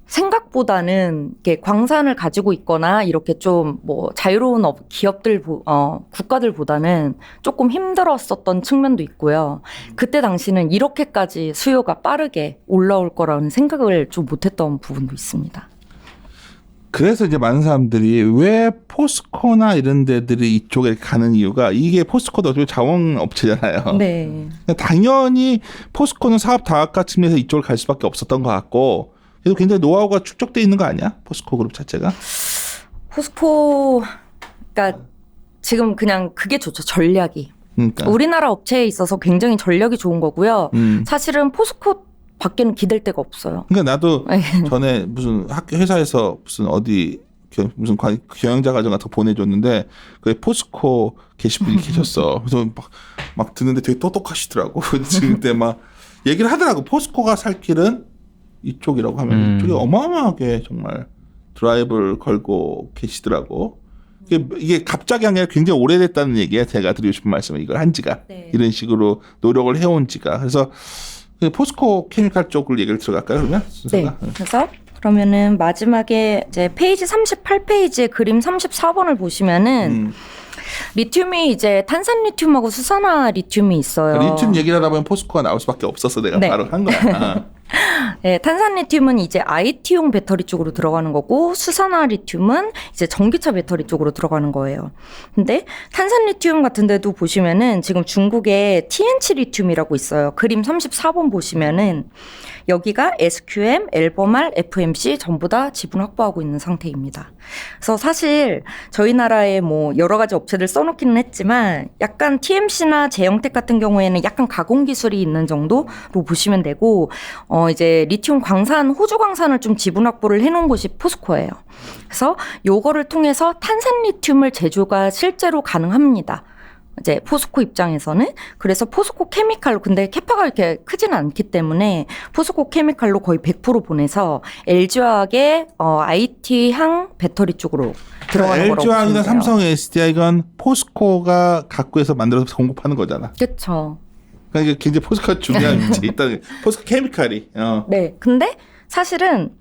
Speaker 3: 생각보다는 이렇게 광산을 가지고 있거나 이렇게 좀 뭐 자유로운 기업들, 국가들보다는 조금 힘들었었던 측면도 있고요. 그때 당시는 이렇게까지 수요가 빠르게 올라올 거라는 생각을 좀 못했던 부분도 있습니다.
Speaker 1: 그래서 이제 많은 사람들이 왜 포스코나 이런 데들이 이쪽에 가는 이유가 이게 포스코도 어차피 자원업체잖아요.
Speaker 3: 네.
Speaker 1: 당연히 포스코는 사업 다각화 측면에서 이쪽을 갈 수밖에 없었던 것 같고 그래도 굉장히 노하우가 축적돼 있는 거 아니야? 포스코 그룹 자체가?
Speaker 3: 포스코가 지금 그냥 그게 좋죠. 전략이.
Speaker 1: 그러니까.
Speaker 3: 우리나라 업체에 있어서 굉장히 전략이 좋은 거고요. 사실은 포스코 밖에는 기댈 데가 없어요.
Speaker 1: 그러니까 나도 전에 무슨 학교 회사에서 무슨 어디 무슨 경영자 과정 같은 거 보내줬는데 그 포스코 게시분이 계셨어. 그래서 막 듣는데 되게 똑똑하시더라고. 그때 막 얘기를 하더라고. 포스코가 살 길은 이쪽이라고 하면 이쪽이 어마어마하게 정말 드라이브를 걸고 계시더라고. 이게 갑자기 한 게 굉장히 오래됐다는 얘기야. 제가 드리고 싶은 말씀은 이걸 한 지가.
Speaker 3: 네.
Speaker 1: 이런 식으로 노력을 해온 지가. 그래서 포스코 케미칼 쪽을 얘기를 들어갈까요, 그러면? 순서가?
Speaker 3: 네. 그래서 그러면은 마지막에 이제 페이지 38페이지에 그림 34번을 보시면은 리튬이 이제 탄산 리튬하고 수산화 리튬이 있어요.
Speaker 1: 리튬 얘기를 하다 보면 포스코가 나올 수밖에 없었어. 내가
Speaker 3: 네.
Speaker 1: 바로 한 거야.
Speaker 3: 네, 탄산 리튬은 이제 IT용 배터리 쪽으로 들어가는 거고 수산화 리튬은 이제 전기차 배터리 쪽으로 들어가는 거예요. 근데 탄산 리튬 같은 데도 보시면은 지금 중국에 TN치 리튬이라고 있어요. 그림 34번 보시면은 여기가 SQM, 엘버말, FMC 전부 다 지분 확보하고 있는 상태입니다. 그래서 사실 저희 나라에 뭐 여러 가지 업체들 써놓기는 했지만 약간 TMC나 제형택 같은 경우에는 약간 가공 기술이 있는 정도로 보시면 되고 이제 리튬 광산, 호주 광산을 좀 지분 확보를 해놓은 곳이 포스코예요. 그래서 요거를 통해서 탄산 리튬을 제조가 실제로 가능합니다. 이제 포스코 입장에서는 그래서 포스코 케미칼로 근데 캐파가 이렇게 크지는 않기 때문에 포스코 케미칼로 거의 100% 보내서 LG화학의 IT향 배터리 쪽으로 들어가는 거라고 보시면
Speaker 1: LG화학이나
Speaker 3: 돼요.
Speaker 1: 삼성, SDI건 포스코가 갖고 해서 만들어서 공급하는 거잖아.
Speaker 3: 그렇죠.
Speaker 1: 그러니까 이게 굉장히 포스코가 중요한 위치. 일단 포스코 케미칼이.
Speaker 3: 네. 근데 사실은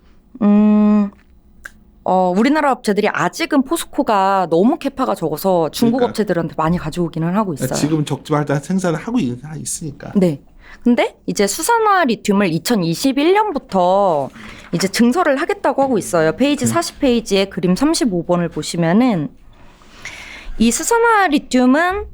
Speaker 3: 우리나라 업체들이 아직은 포스코가 너무 캐파가 적어서 중국
Speaker 1: 그러니까.
Speaker 3: 업체들한테 많이 가져오기는 하고 있어요.
Speaker 1: 지금 적지만 일단 생산을 하고 있으니까.
Speaker 3: 네. 근데 이제 수산화 리튬을 2021년부터 이제 증설을 하겠다고 하고 있어요. 페이지 40페이지에 그림 35번을 보시면은 이 수산화 리튬은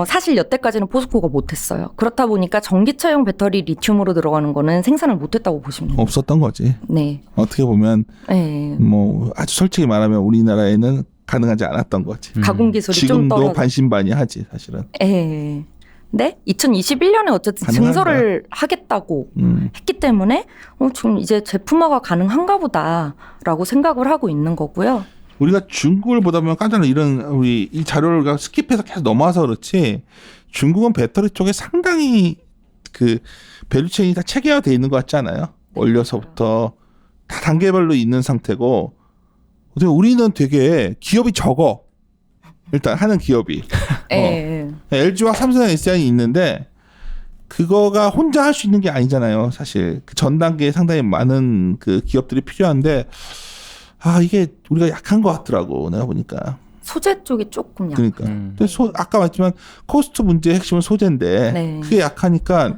Speaker 3: 사실 여태까지는 포스코가 못했어요. 그렇다 보니까 전기차용 배터리 리튬으로 들어가는 거는 생산을 못했다고 보시면 돼요.
Speaker 1: 없었던 거지.
Speaker 3: 네.
Speaker 1: 어떻게 보면
Speaker 3: 네.
Speaker 1: 뭐 아주 솔직히 말하면 우리나라에는 가능하지 않았던 거지.
Speaker 3: 가공 기술이 좀
Speaker 1: 지금도
Speaker 3: 떨어져.
Speaker 1: 반신반의하지 사실은.
Speaker 3: 네. 근데 2021년에 어쨌든
Speaker 1: 가능한가?
Speaker 3: 증설을 하겠다고 했기 때문에 좀 이제 제품화가 가능한가 보다라고 생각을 하고 있는 거고요.
Speaker 1: 우리가 중국을 보다 보면 깜짝 놀라 이런 우리 이 자료를 스킵해서 계속 넘어와서 그렇지 중국은 배터리 쪽에 상당히 그 밸류체인이 다 체계화되어 있는 것 같지 않아요? 원료서부터 다 단계별로 있는 상태고 어떻게 우리는 되게 기업이 적어. 일단 하는 기업이. LG와 삼성, SDI는 있는데 그거가 혼자 할 수 있는 게 아니잖아요. 사실 그 전 단계에 상당히 많은 그 기업들이 필요한데 이게 우리가 약한 것 같더라고 내가 보니까.
Speaker 3: 소재 쪽이 조금 약해요.
Speaker 1: 그러니까. 근데 아까 말했지만 코스트 문제의 핵심은 소재인데
Speaker 3: 네.
Speaker 1: 그게 약하니까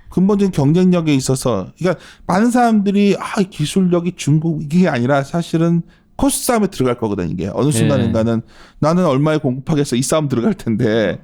Speaker 1: 근본적인 경쟁력에 있어서 그러니까 많은 사람들이 기술력이 중국 이게 아니라 사실은 코스트 싸움에 들어갈 거거든 이게 어느 순간인가는 나는 얼마에 공급하겠어 이 싸움 들어갈 텐데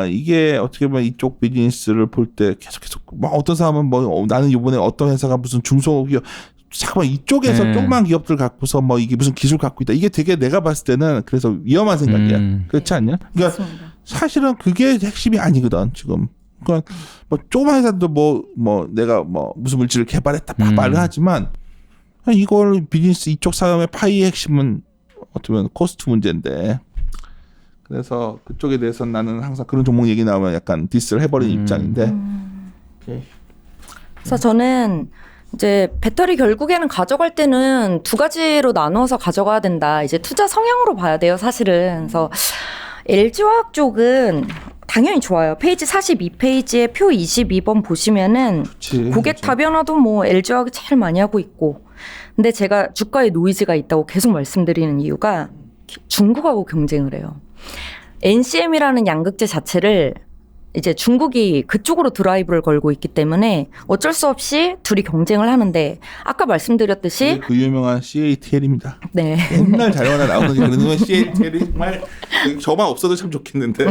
Speaker 1: 이게 어떻게 보면 이쪽 비즈니스를 볼 때 계속 막 어떤 사람은 뭐 나는 이번에 어떤 회사가 무슨 중소기업 잠깐만 이쪽에서 조그만 기업들 갖고서 뭐 이게 무슨 기술 갖고 있다 이게 되게 내가 봤을 때는 그래서 위험한 생각이야. 그렇지 않냐? 그러니까
Speaker 3: 맞습니다.
Speaker 1: 사실은 그게 핵심이 아니거든 지금. 그러니까 뭐 조그만 회사도 뭐 내가 뭐 무슨 물질을 개발했다 말을 하지만 이걸 비즈니스 이쪽 사람의 파이의 핵심은 어떻게 보면 코스트 문제인데 그래서 그쪽에 대해서는 나는 항상 그런 종목 얘기 나오면 약간 디스를 해버리는 입장인데
Speaker 3: 그래서 저는 이제 배터리 결국에는 가져갈 때는 두 가지로 나눠서 가져가야 된다. 이제 투자 성향으로 봐야 돼요, 사실은. 그래서 LG화학 쪽은 당연히 좋아요. 페이지 42페이지에 표 22번 보시면은
Speaker 1: 그치,
Speaker 3: 고객
Speaker 1: 그치.
Speaker 3: 다변화도 뭐 LG화학이 제일 많이 하고 있고. 근데 제가 주가에 노이즈가 있다고 계속 말씀드리는 이유가 중국하고 경쟁을 해요. NCM이라는 양극재 자체를 이제 중국이 그쪽으로 드라이브를 걸고 있기 때문에 어쩔 수 없이 둘이 경쟁을 하는데 아까 말씀드렸듯이
Speaker 1: 그 유명한 CATL입니다.
Speaker 3: 네.
Speaker 1: 맨날 자료가 나오는 게 그런 건 CATL이 정말 저만 없어도 참 좋겠는데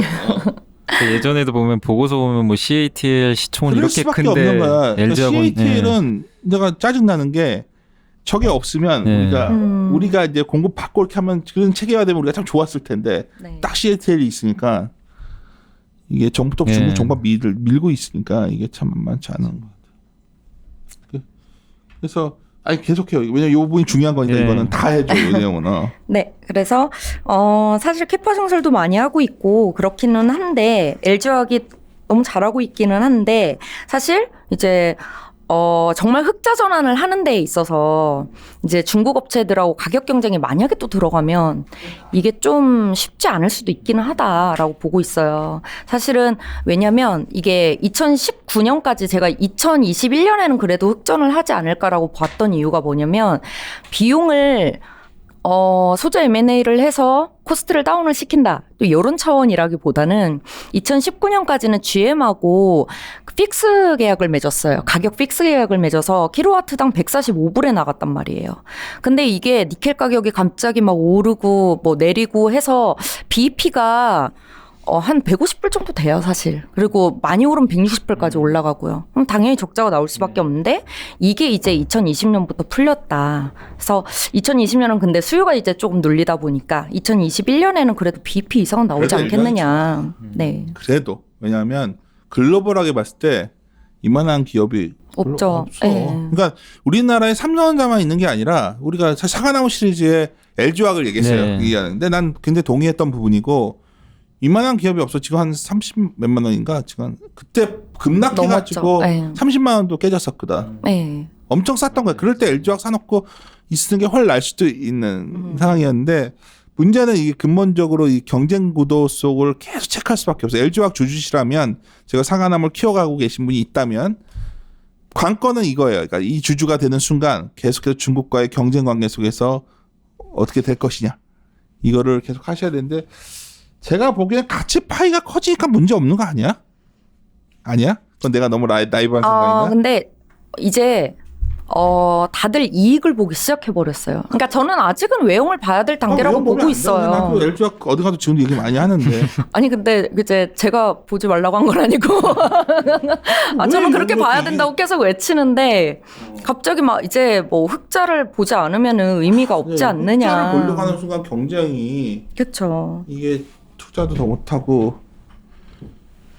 Speaker 2: 예전에도 보면 보고서 보면 뭐 CATL 시총은
Speaker 1: 그럴
Speaker 2: 이렇게
Speaker 1: 수밖에
Speaker 2: 큰데
Speaker 1: 없는 거야.
Speaker 2: LG하고는
Speaker 1: CATL은 내가 짜증나는 게 저게 없으면 우리가 이제 공급 받고 이렇게 하면 그런 체계화되면 우리가 참 좋았을 텐데
Speaker 3: 네.
Speaker 1: 딱 CATL이 있으니까 이게 정부 중국 정부 밀고 있으니까 이게 참 만만치 않은 것 같아요. 그래서 계속해요. 왜냐면 이 부분이 중요한 거니까 이거는 다 해줘 이 내용은.
Speaker 3: 네, 그래서 사실 캐파 증설도 많이 하고 있고 그렇기는 한데 LG화학이 너무 잘하고 있기는 한데 사실 이제 정말 흑자 전환을 하는 데에 있어서 이제 중국 업체들하고 가격 경쟁이 만약에 또 들어가면 이게 좀 쉽지 않을 수도 있기는 하다라고 보고 있어요. 사실은 왜냐면 이게 2019년까지 제가 2021년에는 그래도 흑전을 하지 않을까라고 봤던 이유가 뭐냐면 비용을 소재 M&A를 해서 코스트를 다운을 시킨다. 또 이런 차원이라기보다는 2019년까지는 GM하고 픽스 계약을 맺었어요. 가격 픽스 계약을 맺어서 킬로와트당 145불에 나갔단 말이에요. 근데 이게 니켈 가격이 갑자기 막 오르고 뭐 내리고 해서 BEP가 한 150불 정도 돼요, 사실. 그리고 많이 오르면 160불까지 올라가고요. 그럼 당연히 적자가 나올 수밖에 없는데 이게 이제 2020년부터 풀렸다. 그래서 2020년은 근데 수요가 이제 조금 눌리다 보니까 2021년에는 그래도 BEP 이상은 나오지
Speaker 1: 그래도
Speaker 3: 않겠느냐. 네.
Speaker 1: 그래도 왜냐하면 글로벌하게 봤을 때 이만한 기업이 별로
Speaker 3: 없죠.
Speaker 1: 없어.
Speaker 3: 네.
Speaker 1: 그러니까 우리나라에 삼성전자만 있는 게 아니라 우리가 사과나무 시리즈에 LG화학을 얘기했어요. 얘기하는데 난 굉장히 동의했던 부분이고 이만한 기업이 없어. 지금 한 30 몇만 원인가? 지금 그때 급락해가지고 30만 원도 깨졌었거든.
Speaker 3: 네.
Speaker 1: 엄청 쌌던 거야. 그럴 때 LG화학 사놓고 있는 게 훨 날 수도 있는 상황이었는데 문제는 이게 근본적으로 이 경쟁 구도 속을 계속 체크할 수밖에 없어요. LG화학 주주시라면 제가 상하남을 키워가고 계신 분이 있다면 관건은 이거예요. 그러니까 이 주주가 되는 순간 계속해서 중국과의 경쟁 관계 속에서 어떻게 될 것이냐. 이거를 계속 하셔야 되는데 제가 보기엔 가치 파이가 커지니까 문제 없는 거 아니야? 아니야? 그건 내가 너무 나이브한 생각인가?
Speaker 3: 근데 이제 다들 이익을 보기 시작해버렸어요. 그러니까 저는 아직은 외형을 봐야 될 단계라고 보고 있어요.
Speaker 1: 나도 LG가 어디 가도 지금 얘기 많이 하는데.
Speaker 3: 아니 근데 이제 제가 보지 말라고 한 건 아니고 저는 그렇게 봐야 된다고 계속 외치는데 갑자기 막 이제 뭐 흑자를 보지 않으면은 의미가 없지 않느냐.
Speaker 1: 흑자를 보려고 하는 순간 경쟁이
Speaker 3: 그렇죠.
Speaker 1: 이게 투자도 더 못하고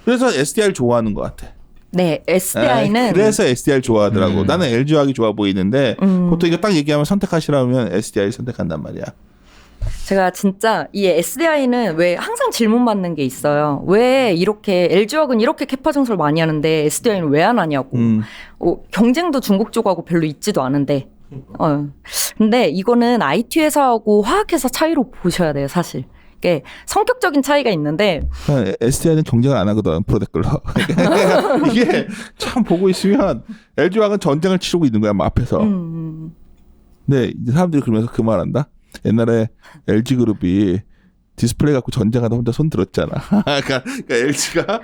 Speaker 1: 그래서 SDI를 좋아하는 것 같아.
Speaker 3: 네, SDI는
Speaker 1: 그래서 SDI를 좋아하더라고. 나는 LG화학이 좋아 보이는데 보통 이거 딱 얘기하면 선택하시라면 SDI를 선택한단 말이야.
Speaker 3: 제가 진짜 이 SDI는 왜 항상 질문 받는 게 있어요. 왜 이렇게 LG화학은 이렇게 캐파 증설 많이 하는데 SDI는 왜 안 하냐고. 경쟁도 중국 쪽하고 별로 있지도 않은데. 근데 이거는 IT 회사하고 화학 회사 차이로 보셔야 돼요, 사실. 이게 성격적인 차이가 있는데
Speaker 1: SDI는 경쟁을 안 하거든 프로데클러. 이게 참 보고 있으면 LG화학은 전쟁을 치르고 있는 거야, 뭐 앞에서. 근데 이제 사람들이 그러면서 그 말한다. 옛날에 LG그룹이 디스플레이 갖고 전쟁하다 혼자 손 들었잖아. 그러니까 LG가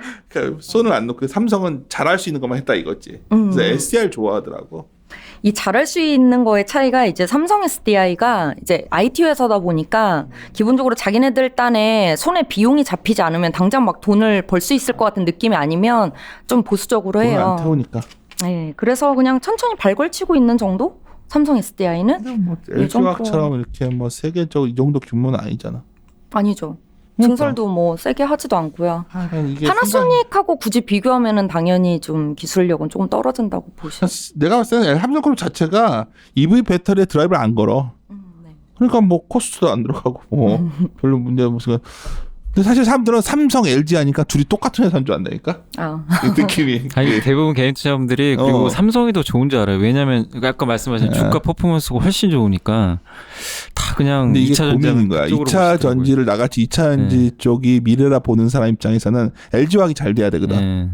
Speaker 1: 손을 안 놓고 삼성은 잘할 수 있는 것만 했다 이거지. 그래서 SDI를 좋아하더라고.
Speaker 3: 이 잘할 수 있는 거의 차이가 이제 삼성 SDI가 이제 IT 회사다 보니까 기본적으로 자기네들 딴에 손에 비용이 잡히지 않으면 당장 막 돈을 벌 수 있을 것 같은 느낌이 아니면 좀 보수적으로 해요.
Speaker 1: 돈을 안 태우니까.
Speaker 3: 네, 그래서 그냥 천천히 발걸치고 있는 정도? 삼성 SDI는?
Speaker 1: 뭐 LG화학처럼 이렇게 뭐 세계적 이 정도 규모는 아니잖아.
Speaker 3: 아니죠.
Speaker 1: 그러니까.
Speaker 3: 증설도 뭐 세게 하지도 않고요.
Speaker 1: 이게
Speaker 3: 파나소닉하고 굳이 비교하면은 당연히 좀 기술력은 조금 떨어진다고 보시죠.
Speaker 1: 내가 봤을 때는 삼성그룹 자체가 EV 배터리에 드라이브를 안 걸어.
Speaker 3: 네.
Speaker 1: 그러니까 뭐 코스트도 안 들어가고 뭐 별로 문제 없으니까. 근데 사실 사람들은 삼성, LG 하니까 둘이 똑같은 회사인 줄 안다니까. 그 느낌이.
Speaker 2: 아니, 대부분 개인 투자자분들이 그리고 삼성이 더 좋은 줄 알아요. 왜냐하면 아까 말씀하신 주가 퍼포먼스가 훨씬 좋으니까 다 그냥
Speaker 1: 근데 이게
Speaker 2: 2차
Speaker 1: 고민인 거야. 2차 전지를 나같이 2차 전지 쪽이 미래라 보는 사람 입장에서는 LG화학이 잘 돼야 되거든.
Speaker 2: 네.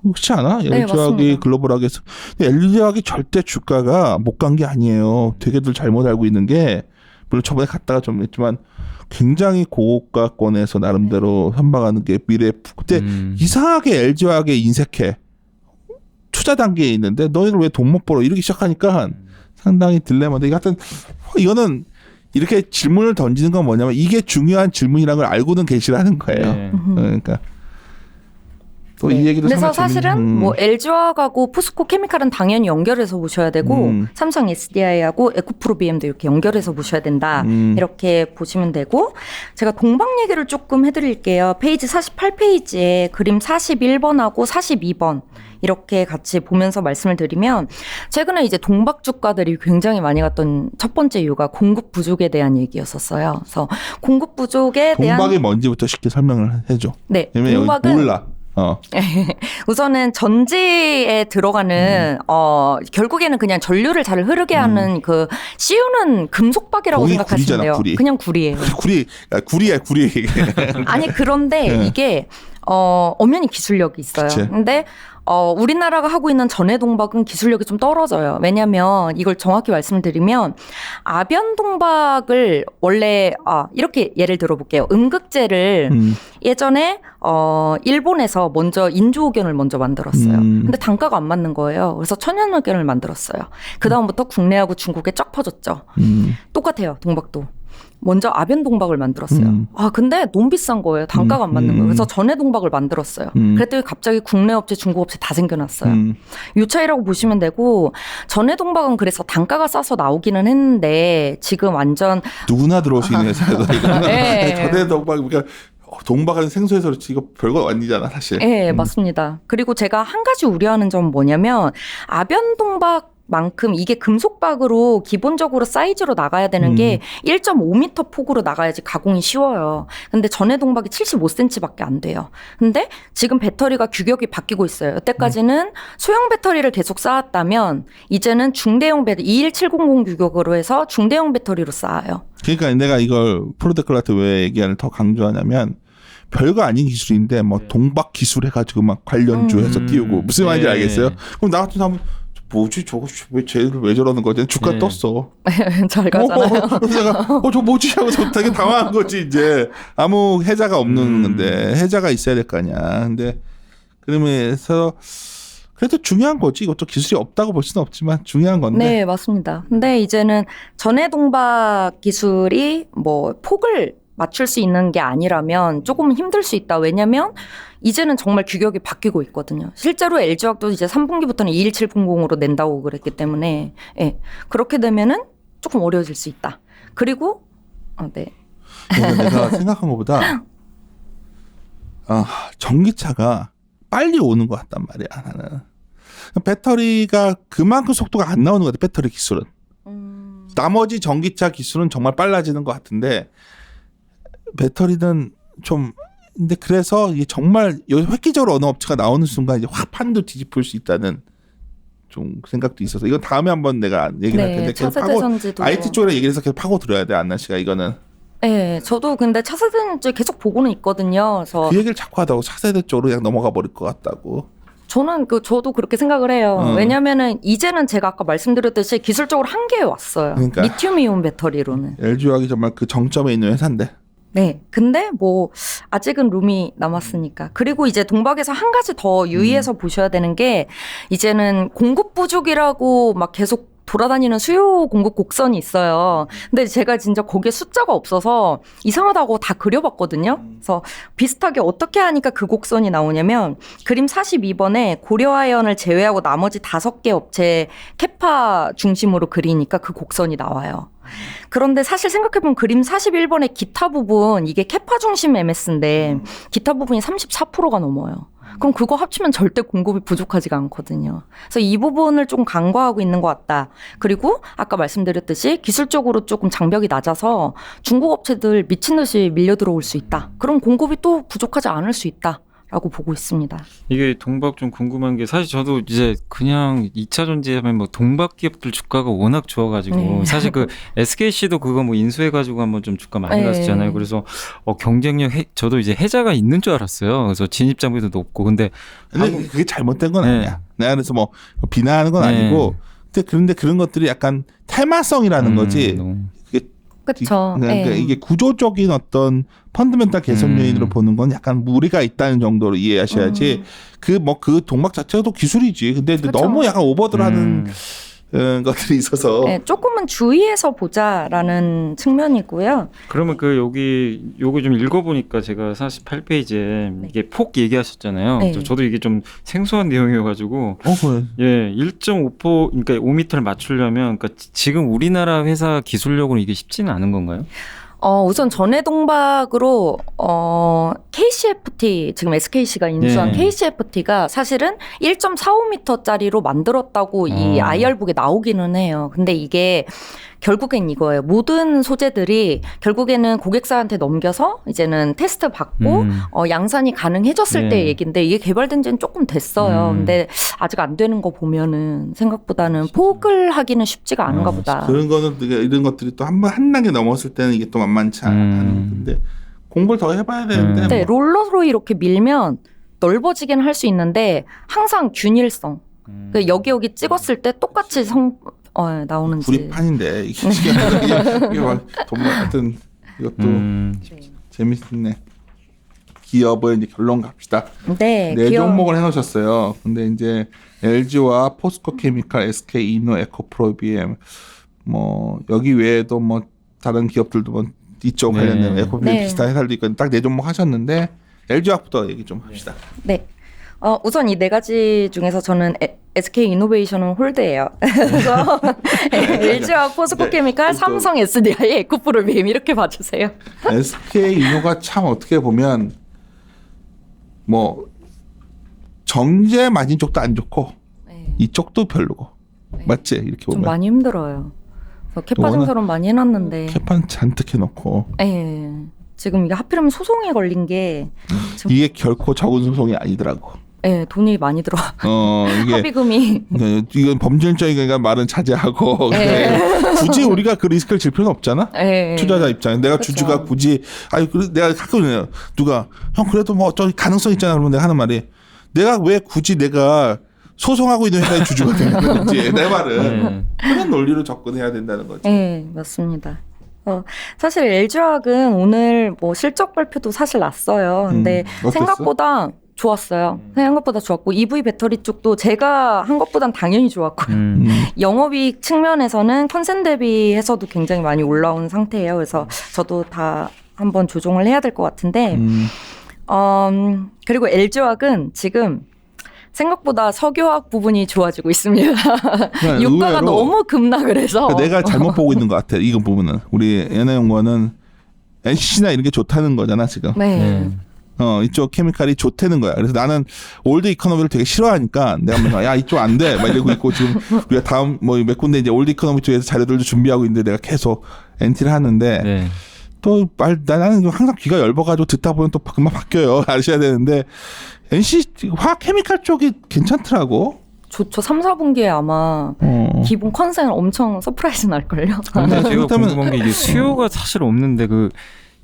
Speaker 1: 그렇지 않아?
Speaker 3: 네,
Speaker 1: LG화학이
Speaker 3: 맞습니다.
Speaker 1: 글로벌하게 LG화학이 절대 주가가 못 간 게 아니에요. 되게들 잘못 알고 있는 게 물론 저번에 갔다가 좀 했지만 굉장히 고가권에서 나름대로 선방하는 게 미래. 그때 이상하게 LG화학에 인색해. 투자 단계에 있는데 너희들 왜 돈 못 벌어 이러기 시작하니까 상당히 딜레마인데 하여튼 이거는 이렇게 질문을 던지는 건 뭐냐면 이게 중요한 질문이라는 걸 알고는 계시라는 거예요.
Speaker 2: 네.
Speaker 1: 그러니까 또 이 얘기도
Speaker 3: 그래서
Speaker 1: 상당히
Speaker 3: 사실은 뭐 LG화학하고 포스코 케미칼은 당연히 연결해서 보셔야 되고 삼성 SDI하고 에코프로비엠도 이렇게 연결해서 보셔야 된다. 이렇게 보시면 되고 제가 동박 얘기를 조금 해드릴게요. 페이지 48페이지에 그림 41번하고 42번 이렇게 같이 보면서 말씀을 드리면 최근에 이제 동박 주가들이 굉장히 많이 갔던 첫 번째 이유가 공급 부족에 대한 얘기였었어요. 그래서 공급 부족에 대한
Speaker 1: 동박이 뭔지부터 쉽게 설명을 해줘.
Speaker 3: 네,
Speaker 1: 왜냐면
Speaker 3: 동박은
Speaker 1: 몰라.
Speaker 3: 우선은 전지에 들어가는 결국에는 그냥 전류를 잘 흐르게 하는 그 CU는 금속박이라고 생각하시면 돼요.
Speaker 1: 구리.
Speaker 3: 그냥 구리예요.
Speaker 1: 구리야.
Speaker 3: 아니 그런데 이게 엄연히 기술력이 있어요.
Speaker 1: 그치.
Speaker 3: 근데 우리나라가 하고 있는 전해 동박은 기술력이 좀 떨어져요. 왜냐하면 이걸 정확히 말씀을 드리면 아변 동박을 원래 이렇게 예를 들어볼게요. 음극재를 예전에 일본에서 먼저 인조호견을 먼저 만들었어요. 근데 단가가 안 맞는 거예요. 그래서 천연호견을 만들었어요. 그 다음부터 국내하고 중국에 쫙 퍼졌죠. 똑같아요. 동박도. 먼저 아변 동박을 만들었어요. 근데 너무 비싼 거예요. 단가가 안 맞는 거예요. 그래서 전해 동박을 만들었어요. 그랬더니 갑자기 국내 업체, 중국 업체 다 생겨났어요. 요 차이라고 보시면 되고 전해 동박은 그래서 단가가 싸서 나오기는 했는데 지금 완전
Speaker 1: 누구나 들어올 수 있는 회사다.
Speaker 3: 네.
Speaker 1: 전해 동박 그러니까 동박은 생소해서 그렇지 이거 별거 아니잖아 사실.
Speaker 3: 네, 맞습니다. 그리고 제가 한 가지 우려하는 점은 뭐냐면 아변 동박 만큼 이게 금속박으로 기본적으로 사이즈로 나가야 되는 게 1.5m 폭으로 나가야지 가공이 쉬워요. 근데 전해 동박이 75cm밖에 안 돼요. 근데 지금 배터리가 규격이 바뀌고 있어요. 여태까지는 소형 배터리를 계속 쌓았다면 이제는 중대형 배터리 21700 규격으로 해서 중대형 배터리로 쌓아요.
Speaker 1: 그러니까 내가 이걸 프로데클라트 왜 얘기를 더 강조하냐면 별거 아닌 기술인데 뭐 동박 기술 해가지고 막 관련주해서 띄우고 무슨 말인지 알겠어요? 그럼 나 같은 사람은 뭐지 저거 왜 저러는 거지? 주가 떴어.
Speaker 3: 잘 가잖아요.
Speaker 1: 그래서 내가 저 뭐지 하고 되게 당황한 거지 이제. 아무 해자가 없는 건데 해자가 있어야 될 거 아니야. 근데 그러면서 그래도 중요한 거지. 이것도 기술이 없다고 볼 수는 없지만 중요한 건데.
Speaker 3: 네, 맞습니다. 근데 이제는 전해 동박 기술이 뭐 폭을 맞출 수 있는 게 아니라면 조금 힘들 수 있다. 왜냐면 이제는 정말 규격이 바뀌고 있거든요. 실제로 LG화학도 이제 3분기부터는 21700으로 낸다고 그랬기 때문에 예. 그렇게 되면은 조금 어려워질 수 있다. 그리고 네.
Speaker 1: 그러니까 내가 생각한 것보다 전기차가 빨리 오는 것 같단 말이야. 나는 배터리가 그만큼 속도가 안 나오는 것 같아. 배터리 기술은. 나머지 전기차 기술은 정말 빨라지는 것 같은데 배터리는 좀 근데 그래서 이게 정말 획기적으로 어느 업체가 나오는 순간 이제 확 판도 뒤집을 수 있다는 좀 생각도 있어서 이건 다음에 한번 내가 얘기를 할 텐데 계속
Speaker 3: 차세대 전지도
Speaker 1: IT 쪽이랑 얘기를 해서 계속 파고 들어야 돼 안나 씨가 이거는.
Speaker 3: 네, 저도 근데 차세대 전지 계속 보고는 있거든요. 그래서
Speaker 1: 그 얘기를 자꾸 하다고 차세대 쪽으로 그냥 넘어가 버릴 것 같다고.
Speaker 3: 저는 저도 그렇게 생각을 해요. 왜냐면은 이제는 제가 아까 말씀드렸듯이 기술적으로 한계에 왔어요.
Speaker 1: 그러니까.
Speaker 3: 리튬이온 배터리로는.
Speaker 1: LG화학이 정말 그 정점에 있는 회사인데.
Speaker 3: 네. 근데 뭐 아직은 룸이 남았으니까. 그리고 이제 동박에서 한 가지 더 유의해서 보셔야 되는 게 이제는 공급 부족이라고 막 계속 돌아다니는 수요 공급 곡선이 있어요. 근데 제가 진짜 거기에 숫자가 없어서 이상하다고 다 그려봤거든요. 그래서 비슷하게 어떻게 하니까 그 곡선이 나오냐면 그림 42번에 고려아연을 제외하고 나머지 5개 업체 캐파 중심으로 그리니까 그 곡선이 나와요. 그런데 사실 생각해보면 그림 41번의 기타 부분 이게 캐파 중심 MS인데 기타 부분이 34%가 넘어요. 그럼 그거 합치면 절대 공급이 부족하지가 않거든요. 그래서 이 부분을 좀 간과하고 있는 것 같다. 그리고 아까 말씀드렸듯이 기술적으로 조금 장벽이 낮아서 중국 업체들 미친 듯이 밀려 들어올 수 있다. 그럼 공급이 또 부족하지 않을 수 있다. 라고 보고 있습니다.
Speaker 2: 이게 동박 좀 궁금한 게 사실 저도 이제 그냥 2차 전지하면 뭐 동박 기업들 주가가 워낙 좋아가지고 사실 그 SKC도 그거 뭐 인수해가지고 한번 좀 주가 많이 갔었잖아요. 그래서 경쟁력 저도 이제 해자가 있는 줄 알았어요. 그래서 진입 장벽도 높고 근데
Speaker 1: 그게 잘못된 건 아니야. 내가 그래서 뭐 비난하는 건 아니고 그런데 그런 것들이 약간 테마성이라는 거지.
Speaker 3: 그렇죠.
Speaker 1: 그러니까 이게 구조적인 어떤 펀드멘탈 개선 요인으로 보는 건 약간 무리가 있다는 정도로 이해하셔야지. 그 동박 자체도 기술이지. 근데
Speaker 3: 그쵸.
Speaker 1: 너무 약간 오버들하는 것들이 있어서
Speaker 3: 네, 조금은 주의해서 보자라는 측면이고요.
Speaker 2: 그러면 요거 좀 읽어보니까 제가 48페이지에 이게 폭 얘기하셨잖아요.
Speaker 3: 네.
Speaker 2: 저도 이게 좀 생소한 내용이어가지고
Speaker 1: 그래.
Speaker 2: 예, 1.5% 그러니까 5m를 맞추려면 그러니까 지금 우리나라 회사 기술력으로 이게 쉽지는 않은 건가요?
Speaker 3: 우선 전해 동박으로 KCFT 지금 SKC가 인수한 KCFT가 사실은 1.45m짜리로 만들었다고 이 IR북에 나오기는 해요. 근데 이게 결국엔 이거예요. 모든 소재들이 결국에는 고객사한테 넘겨서 이제는 테스트 받고 양산이 가능해졌을 때 얘기인데 이게 개발된 지는 조금 됐어요. 근데 아직 안 되는 거 보면은 생각보다는 포기를 하기는 쉽지가 않은가 보다.
Speaker 1: 그런 거는 이런 것들이 또 한 단계 넘었을 때는 이게 또 만만치 않은 근데 공부를 더 해봐야 되는데
Speaker 3: 네, 롤러로 이렇게 밀면 넓어지긴 할 수 있는데 항상 균일성. 여기 찍었을 때 똑같이 나오는지.
Speaker 1: 구리판인데 이게 막 정말 하여튼 이것도 재밌네. 기업을 이제 결론 갑시다.
Speaker 3: 네,
Speaker 1: 종목을 해놓으셨어요. 근데 이제 LG와 포스코케미칼, SK 이노, 에코프로비엠 뭐 여기 외에도 뭐 다른 기업들도 뭐 이쪽 관련된 에코프로비엠 비슷한 회사들도 있고 딱 4종목 하셨는데 LG화학부터 얘기 좀 합시다.
Speaker 3: 네. 우선 이 4가지 중에서 저는 SK 이노베이션은 홀드예요. 그래서 LG화학, 포스코케미칼, 삼성, SDI, 에코프로비엠 이렇게 봐주세요.
Speaker 1: SK 이노가 참 어떻게 보면 뭐 정제 마진 쪽도 안 좋고 이쪽도 별로고 맞지 이렇게 보면
Speaker 3: 좀 많이 힘들어요. 캐파 증설은 많이 해놨는데
Speaker 1: 캐파는 잔뜩 해놓고
Speaker 3: 지금 이게 하필이면 소송에 걸린 게
Speaker 1: 이게 결코 적은 소송이 아니더라고.
Speaker 3: 네, 돈이 많이 들어.
Speaker 1: 이게
Speaker 3: 합의금이.
Speaker 1: 이건 범죄일적이니까 말은 자제하고
Speaker 3: 네.
Speaker 1: 굳이 우리가 그 리스크를 질 필요는 없잖아.
Speaker 3: 네.
Speaker 1: 투자자 입장에 내가
Speaker 3: 그렇죠.
Speaker 1: 주주가 굳이 내가 가끔 누가 형 그래도 뭐 저 가능성 있잖아 그러면 내가 하는 말이 내가 왜 굳이 내가 소송하고 있는 회사의 주주가 되는 건지 내 말은 그런 논리로 접근해야 된다는 거지.
Speaker 3: 네, 맞습니다. 사실 LG화학은 오늘 뭐 실적 발표도 사실 났어요. 근데
Speaker 1: 어땠어?
Speaker 3: 생각보다 좋았어요. 생각보다 좋았고 EV 배터리 쪽도 제가 한 것보단 당연히 좋았고요. 영업이익 측면에서는 컨센 대비해서도 굉장히 많이 올라온 상태예요. 그래서 저도 다 한번 조정을 해야 될 것 같은데 그리고 LG화학은 지금 생각보다 석유화학 부분이 좋아지고 있습니다. 유가가
Speaker 1: 의외로
Speaker 3: 너무 급락을 해서
Speaker 1: 내가 잘못 보고 있는 것 같아. 이거 부분은 우리 연예연구원은 NC나 이런 게 좋다는 거잖아 지금.
Speaker 3: 네.
Speaker 1: 이쪽 케미칼이 좋다는 거야. 그래서 나는 올드 이코노미를 되게 싫어하니까 내가 맨날 야 이쪽 안 돼 막 이러고 있고 지금 우리가 다음 뭐 몇 군데 이제 올드 이코노미 쪽에서 자료들도 준비하고 있는데 내가 계속 NT를 하는데
Speaker 2: 네.
Speaker 1: 또 나는 항상 귀가 얇아가지고 듣다 보면 또 금방 바뀌어요. 아셔야 되는데 NC 화학 케미칼 쪽이 괜찮더라고.
Speaker 3: 좋죠. 3, 4분기에 아마 기본 컨센 엄청 서프라이즈 날걸요.
Speaker 2: 근데 제가
Speaker 1: 그렇다면
Speaker 2: 궁금한 게 이게 수요가 사실 없는데 그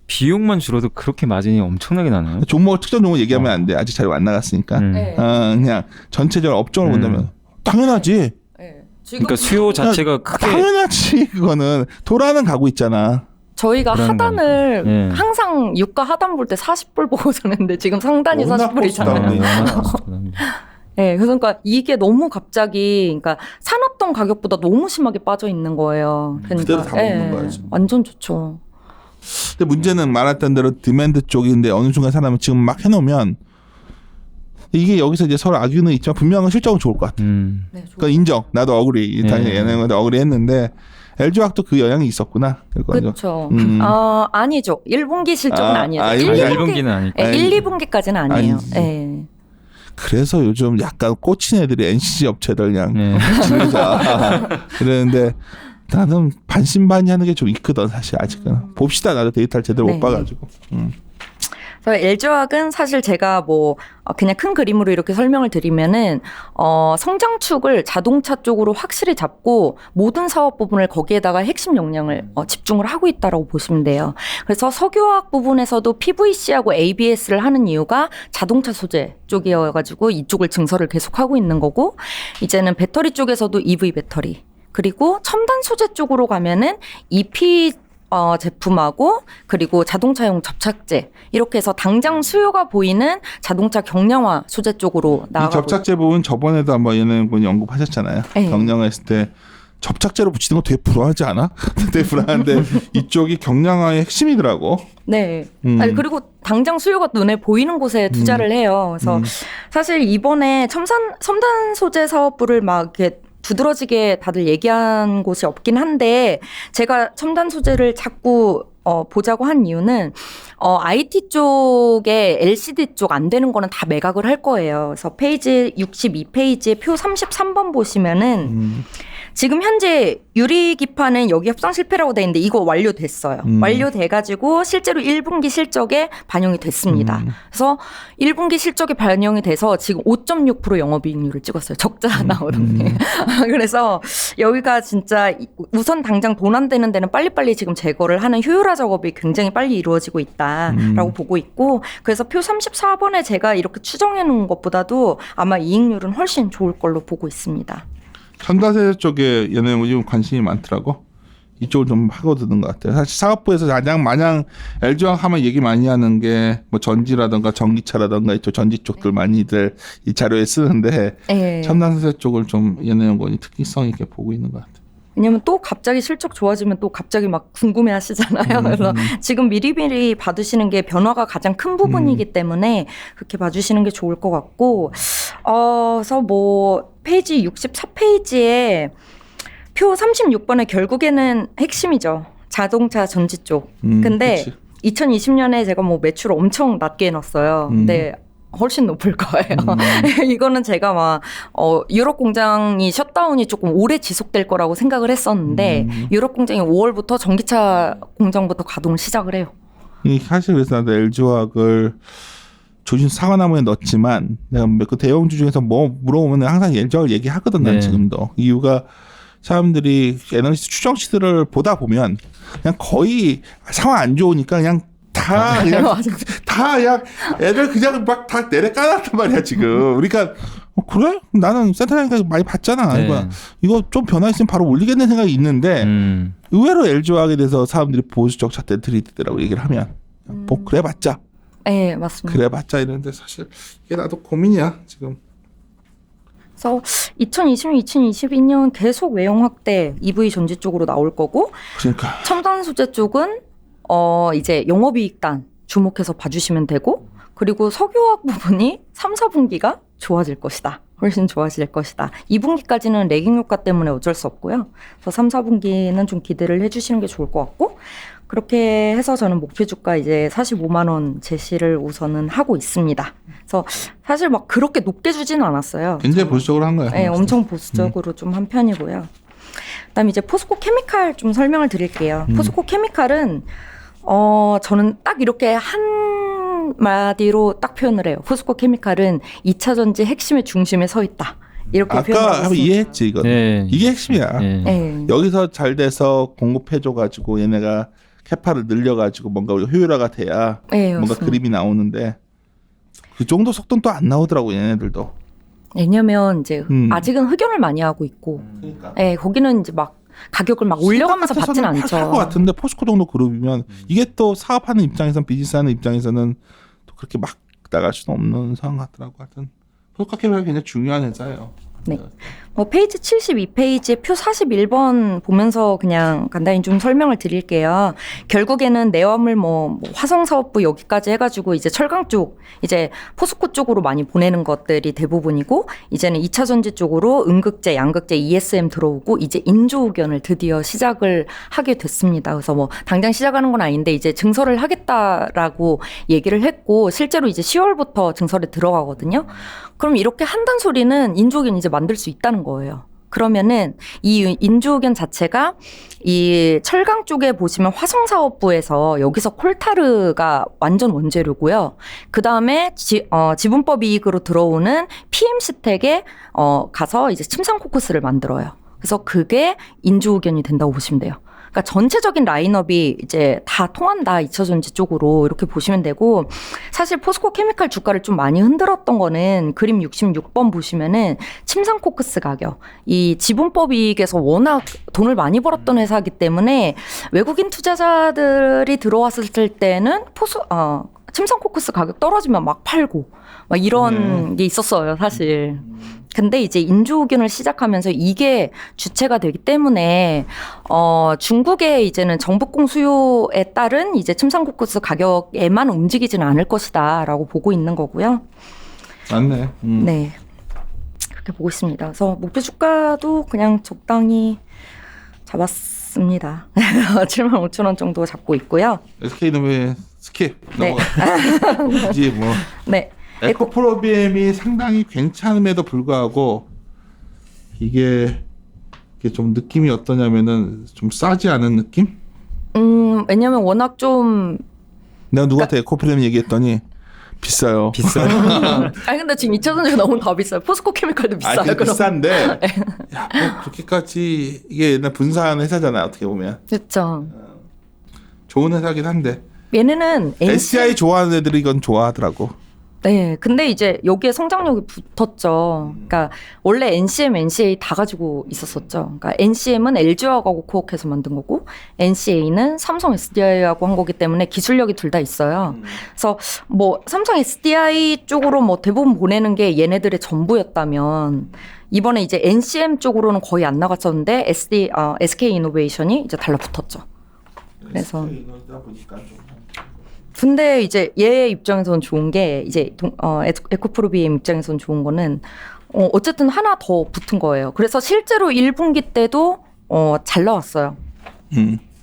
Speaker 2: 비용만 줄어도 그렇게 마진이 엄청나게 나나요?
Speaker 1: 종목 특정 종목 얘기하면 안 돼. 아직 자료 안 나갔으니까.
Speaker 3: 네.
Speaker 1: 그냥 전체적으로 업종을 본다면 당연하지.
Speaker 3: 네.
Speaker 2: 그러니까 수요 자체가 크게
Speaker 1: 당연하지. 그거는 도라는 가고 있잖아.
Speaker 3: 저희가
Speaker 2: 그런
Speaker 3: 하단을
Speaker 2: 네.
Speaker 3: 항상 유가 하단 볼 때 40불 보고 사는데 지금 상단이
Speaker 1: 워낙
Speaker 3: 40불이잖아요.
Speaker 1: 네.
Speaker 3: 네, 그러니까 이게 너무 갑자기 그러니까 사놨던 가격보다 너무 심하게 빠져 있는 거예요. 그러니까,
Speaker 1: 그대로 다 먹는 거야, 지금.
Speaker 3: 완전 좋죠.
Speaker 1: 근데 문제는 말했던 대로 디맨드 쪽인데 어느 순간 사람은 지금 막 해놓으면 이게 여기서 이제 서로 악유는 있지만 분명한 실적은 좋을 것 같아.
Speaker 3: 네,
Speaker 1: 그러니까 인정. 나도 억울히 당연히
Speaker 2: 네.
Speaker 1: 얘네한테 억울히 했는데 LG화학도 그 영향이 있었구나.
Speaker 3: 그렇죠. 아니죠. 1분기 실적은 아니에요.
Speaker 2: 1분기는 아니고.
Speaker 3: 네, 1, 2분기까지는 아니에요.
Speaker 1: 아니지.
Speaker 3: 네.
Speaker 1: 그래서 요즘 약간 꽂힌 애들이 NCG 업체들 그냥
Speaker 2: 네.
Speaker 1: 지내자 그러는데 나는 반신반의하는 게 좀 있거든 사실 아직은. 봅시다. 나도 데이터를 제대로
Speaker 3: 네.
Speaker 1: 못 봐가지고.
Speaker 3: 그래서 LG화학은 사실 제가 뭐 그냥 큰 그림으로 이렇게 설명을 드리면은 성장축을 자동차 쪽으로 확실히 잡고 모든 사업 부분을 거기에다가 핵심 역량을 집중을 하고 있다라고 보시면 돼요. 그래서 석유화학 부분에서도 PVC하고 ABS를 하는 이유가 자동차 소재 쪽이어가지고 이쪽을 증설을 계속하고 있는 거고 이제는 배터리 쪽에서도 EV 배터리 그리고 첨단 소재 쪽으로 가면은 EP 제품하고 그리고 자동차용 접착제 이렇게 해서 당장 수요가 보이는 자동차 경량화 소재 쪽으로
Speaker 1: 이
Speaker 3: 나아가고
Speaker 1: 접착제 부분 저번에도 한번 연예인분이 언급하셨잖아요.
Speaker 3: 네.
Speaker 1: 경량화했을 때 접착제로 붙이는 거 되게 불안하지 않아? 되게 불안한데 이쪽이 경량화의 핵심이더라고.
Speaker 3: 네. 아니, 그리고 당장 수요가 눈에 보이는 곳에 투자를 해요. 그래서 사실 이번에 첨단 소재 사업부를 막 이렇게 두드러지게 다들 얘기한 곳이 없긴 한데 제가 첨단 소재를 자꾸 보자고 한 이유는 IT 쪽에 LCD 쪽 안 되는 거는 다 매각을 할 거예요. 그래서 페이지 62페이지에 표 33번 보시면은 지금 현재 유리기판은 여기 협상 실패라고 돼 있는데 이거 완료됐어요. 완료돼가지고 실제로 1분기 실적에 반영이 됐습니다. 그래서 1분기 실적에 반영이 돼서 지금 5.6% 영업이익률을 찍었어요. 적자 나오던데. 그래서 여기가 진짜 우선 당장 돈 안 되는 데는 빨리빨리 지금 제거를 하는 효율화 작업이 굉장히 빨리 이루어지고 있다라고 보고 있고 그래서 표 34번에 제가 이렇게 추정해 놓은 것보다도 아마 이익률은 훨씬 좋을 걸로 보고 있습니다.
Speaker 1: 첨단세대 쪽에 연예인분이 관심이 많더라고. 이쪽을 좀 파고드는 것 같아요. 사실 사업부에서 마냥 LG화학 하면 얘기 많이 하는 게 뭐 전지라든가 전기차라든가 이쪽 전지 쪽들 많이들 이 자료에 쓰는데
Speaker 3: 네.
Speaker 1: 첨단세대 쪽을 좀 연예인분이 특이성 있게 보고 있는 것 같아요.
Speaker 3: 왜냐면 또 갑자기 실적 좋아지면 또 갑자기 막 궁금해 하시잖아요. 그래서 지금 미리미리 봐두시는 게 변화가 가장 큰 부분이기 때문에 그렇게 봐주시는 게 좋을 것 같고, 그래서 뭐 페이지 64페이지에 표 36번에 결국에는 핵심이죠. 자동차 전지 쪽. 근데
Speaker 1: 그치.
Speaker 3: 2020년에 제가 뭐 매출 엄청 낮게 해놨어요. 근데 훨씬 높을 거예요. 이거는 제가 막 유럽 공장이 셧다운이 조금 오래 지속될 거라고 생각을 했었는데 유럽 공장이 5월부터 전기차 공장부터 가동을 시작을 해요.
Speaker 1: 사실 그래서 나도 LG화학을 조신 사과나무에 넣었지만 내가 그 대형주 중에서 뭐 물어보면 항상 LG화학을 얘기하거든. 난
Speaker 2: 네.
Speaker 1: 지금도. 이유가 사람들이 애널리스트 추정 시들을 보다 보면 그냥 거의 상황 안 좋으니까 그냥 다 그냥 다 그냥 애들 그냥 막 다 내려 까놨단 말이야 지금. 그러니까 그래? 나는 센터장니까 많이 봤잖아.
Speaker 2: 네.
Speaker 1: 이거 좀 변화 있으면 바로 올리겠는 생각이 있는데 의외로 LG화학에 대해서 사람들이 보수적 잣대 들이대라고 얘기를 하면 뭐 그래봤자.
Speaker 3: 네, 맞습니다.
Speaker 1: 그래봤자 이러는데 사실 이게 나도 고민이야 지금.
Speaker 3: 그래서 2020년, 2022년 계속 외형 확대 EV 전지 쪽으로 나올 거고
Speaker 1: 그러니까
Speaker 3: 첨단 소재 쪽은 이제 영업이익단 주목해서 봐주시면 되고 그리고 석유화학 부분이 3, 4분기가 좋아질 것이다. 훨씬 좋아질 것이다. 2분기까지는 레깅 효과 때문에 어쩔 수 없고요. 그래서 3, 4분기는 좀 기대를 해주시는 게 좋을 것 같고 그렇게 해서 저는 목표 주가 이제 45만 원 제시를 우선은 하고 있습니다. 그래서 사실 막 그렇게 높게 주지는 않았어요.
Speaker 1: 굉장히 보수적으로 한 거야.
Speaker 3: 네, 엄청 보수적으로 좀 한 편이고요. 그다음에 이제 포스코 케미칼 좀 설명을 드릴게요. 포스코 케미칼은 저는 딱 이렇게 한 마디로 딱 표현을 해요. 포스코 케미칼은 2차 전지 핵심의 중심에 서 있다. 이렇게
Speaker 1: 아까
Speaker 3: 표현하고
Speaker 1: 한번
Speaker 3: 있습니다.
Speaker 1: 이해했지 이거.
Speaker 2: 네.
Speaker 1: 이게 핵심이야.
Speaker 2: 네.
Speaker 3: 네.
Speaker 1: 여기서 잘 돼서 공급해줘가지고 얘네가 캐파를 늘려가지고 뭔가 우리가 효율화가 돼야
Speaker 3: 네,
Speaker 1: 뭔가
Speaker 3: 맞습니다.
Speaker 1: 그림이 나오는데 그 정도 속도는 또 안 나오더라고 얘네들도.
Speaker 3: 왜냐면 이제 아직은 흑연을 많이 하고 있고,
Speaker 1: 그러니까.
Speaker 3: 네, 거기는 이제 막 가격을 막 올려가면서 받지는 않죠.
Speaker 1: 할것 같은데 포스코 정도 그룹이면 이게 또 사업하는 입장에선 비즈니스하는 입장에서는 또 그렇게 막 나갈 수는 없는 상황 같더라고. 하여튼 포스코 케미칼이 굉장히 중요한 회사예요.
Speaker 3: 네. 뭐 페이지 72페이지 표 41번 보면서 그냥 간단히 좀 설명을 드릴게요. 결국에는 내화물 뭐 화성사업부 여기까지 해가지고 이제 철강 쪽 이제 포스코 쪽으로 많이 보내는 것들이 대부분이고 이제는 2차 전지 쪽으로 음극재, 양극재, ESM 들어오고 이제 인조우견을 드디어 시작을 하게 됐습니다. 그래서 뭐 당장 시작하는 건 아닌데 이제 증설을 하겠다라고 얘기를 했고 실제로 이제 10월부터 증설에 들어가거든요. 그럼 이렇게 한단 소리는 인조우견 이제 만들 수 있다는 거예요. 그러면은 이 인조우견 자체가 이 철강 쪽에 보시면 화성사업부에서 여기서 콜타르가 완전 원재료고요. 그 다음에 지분법 이익으로 들어오는 PMC텍에 가서 이제 침상코크스를 만들어요. 그래서 그게 인조우견이 된다고 보시면 돼요. 그러니까 전체적인 라인업이 이제 다 통한다 2차 전지 쪽으로 이렇게 보시면 되고 사실 포스코 케미칼 주가를 좀 많이 흔들었던 거는 그림 66번 보시면은 침상코크스 가격 이 지분법 이익에서 워낙 돈을 많이 벌었던 회사이기 때문에 외국인 투자자들이 들어왔을 때는 침상코크스 가격 떨어지면 막 팔고 막 이런 게 있었어요 사실. 근데 이제 인조우견을 시작하면서 이게 주체가 되기 때문에 중국의 이제는 정북공 수요에 따른 이제 침상코크스 가격에만 움직이지는 않을 것이다라고 보고 있는 거고요.
Speaker 1: 맞네.
Speaker 3: 네, 그렇게 보고 있습니다. 그래서 목표 주가도 그냥 적당히 잡았습니다. 75,000원 정도 잡고 있고요.
Speaker 1: SK이노베 스킵
Speaker 3: 네.
Speaker 1: 넘어가. 굳이 뭐.
Speaker 3: 네.
Speaker 1: 에코프로비엠이 상당히 괜찮음에도 불구하고 이게 좀 느낌이 어떠냐면은 좀 싸지 않은 느낌?
Speaker 3: 왜냐면 워낙 좀
Speaker 1: 내가 누구한테 에코프로비엠 얘기했더니 비싸요.
Speaker 2: 비싸요.
Speaker 3: 아니 근데 지금 2차 전지가 너무 다 비싸요. 포스코 케미칼도 비싸요.
Speaker 1: 그게
Speaker 3: 그럼.
Speaker 1: 비싼데 야, 뭐 그렇게까지 이게 옛날 분사하는 회사잖아요. 어떻게 보면
Speaker 3: 그렇죠.
Speaker 1: 좋은 회사긴 한데
Speaker 3: 얘네는
Speaker 1: SCI 좋아하는 애들이 이건 좋아하더라고.
Speaker 3: 네, 근데 이제 여기에 성장력이 붙었죠. 그러니까 원래 NCM, NCA 다 가지고 있었었죠. 그러니까 NCM은 LG화학하고 코어해서 만든 거고 NCA는 삼성 SDI하고 한 거기 때문에 기술력이 둘 다 있어요. 그래서 뭐 삼성 SDI 쪽으로 뭐 대부분 보내는 게 얘네들의 전부였다면 이번에 이제 NCM 쪽으로는 거의 안 나갔었는데 SK 이노베이션이 이제 달라붙었죠. 그래서 근데 이제 얘 입장에서는 좋은 게 이제 에코프로비엠 입장에서는 좋은 거는 어쨌든 하나 더 붙은 거예요. 그래서 실제로 1분기 때도 잘 나왔어요.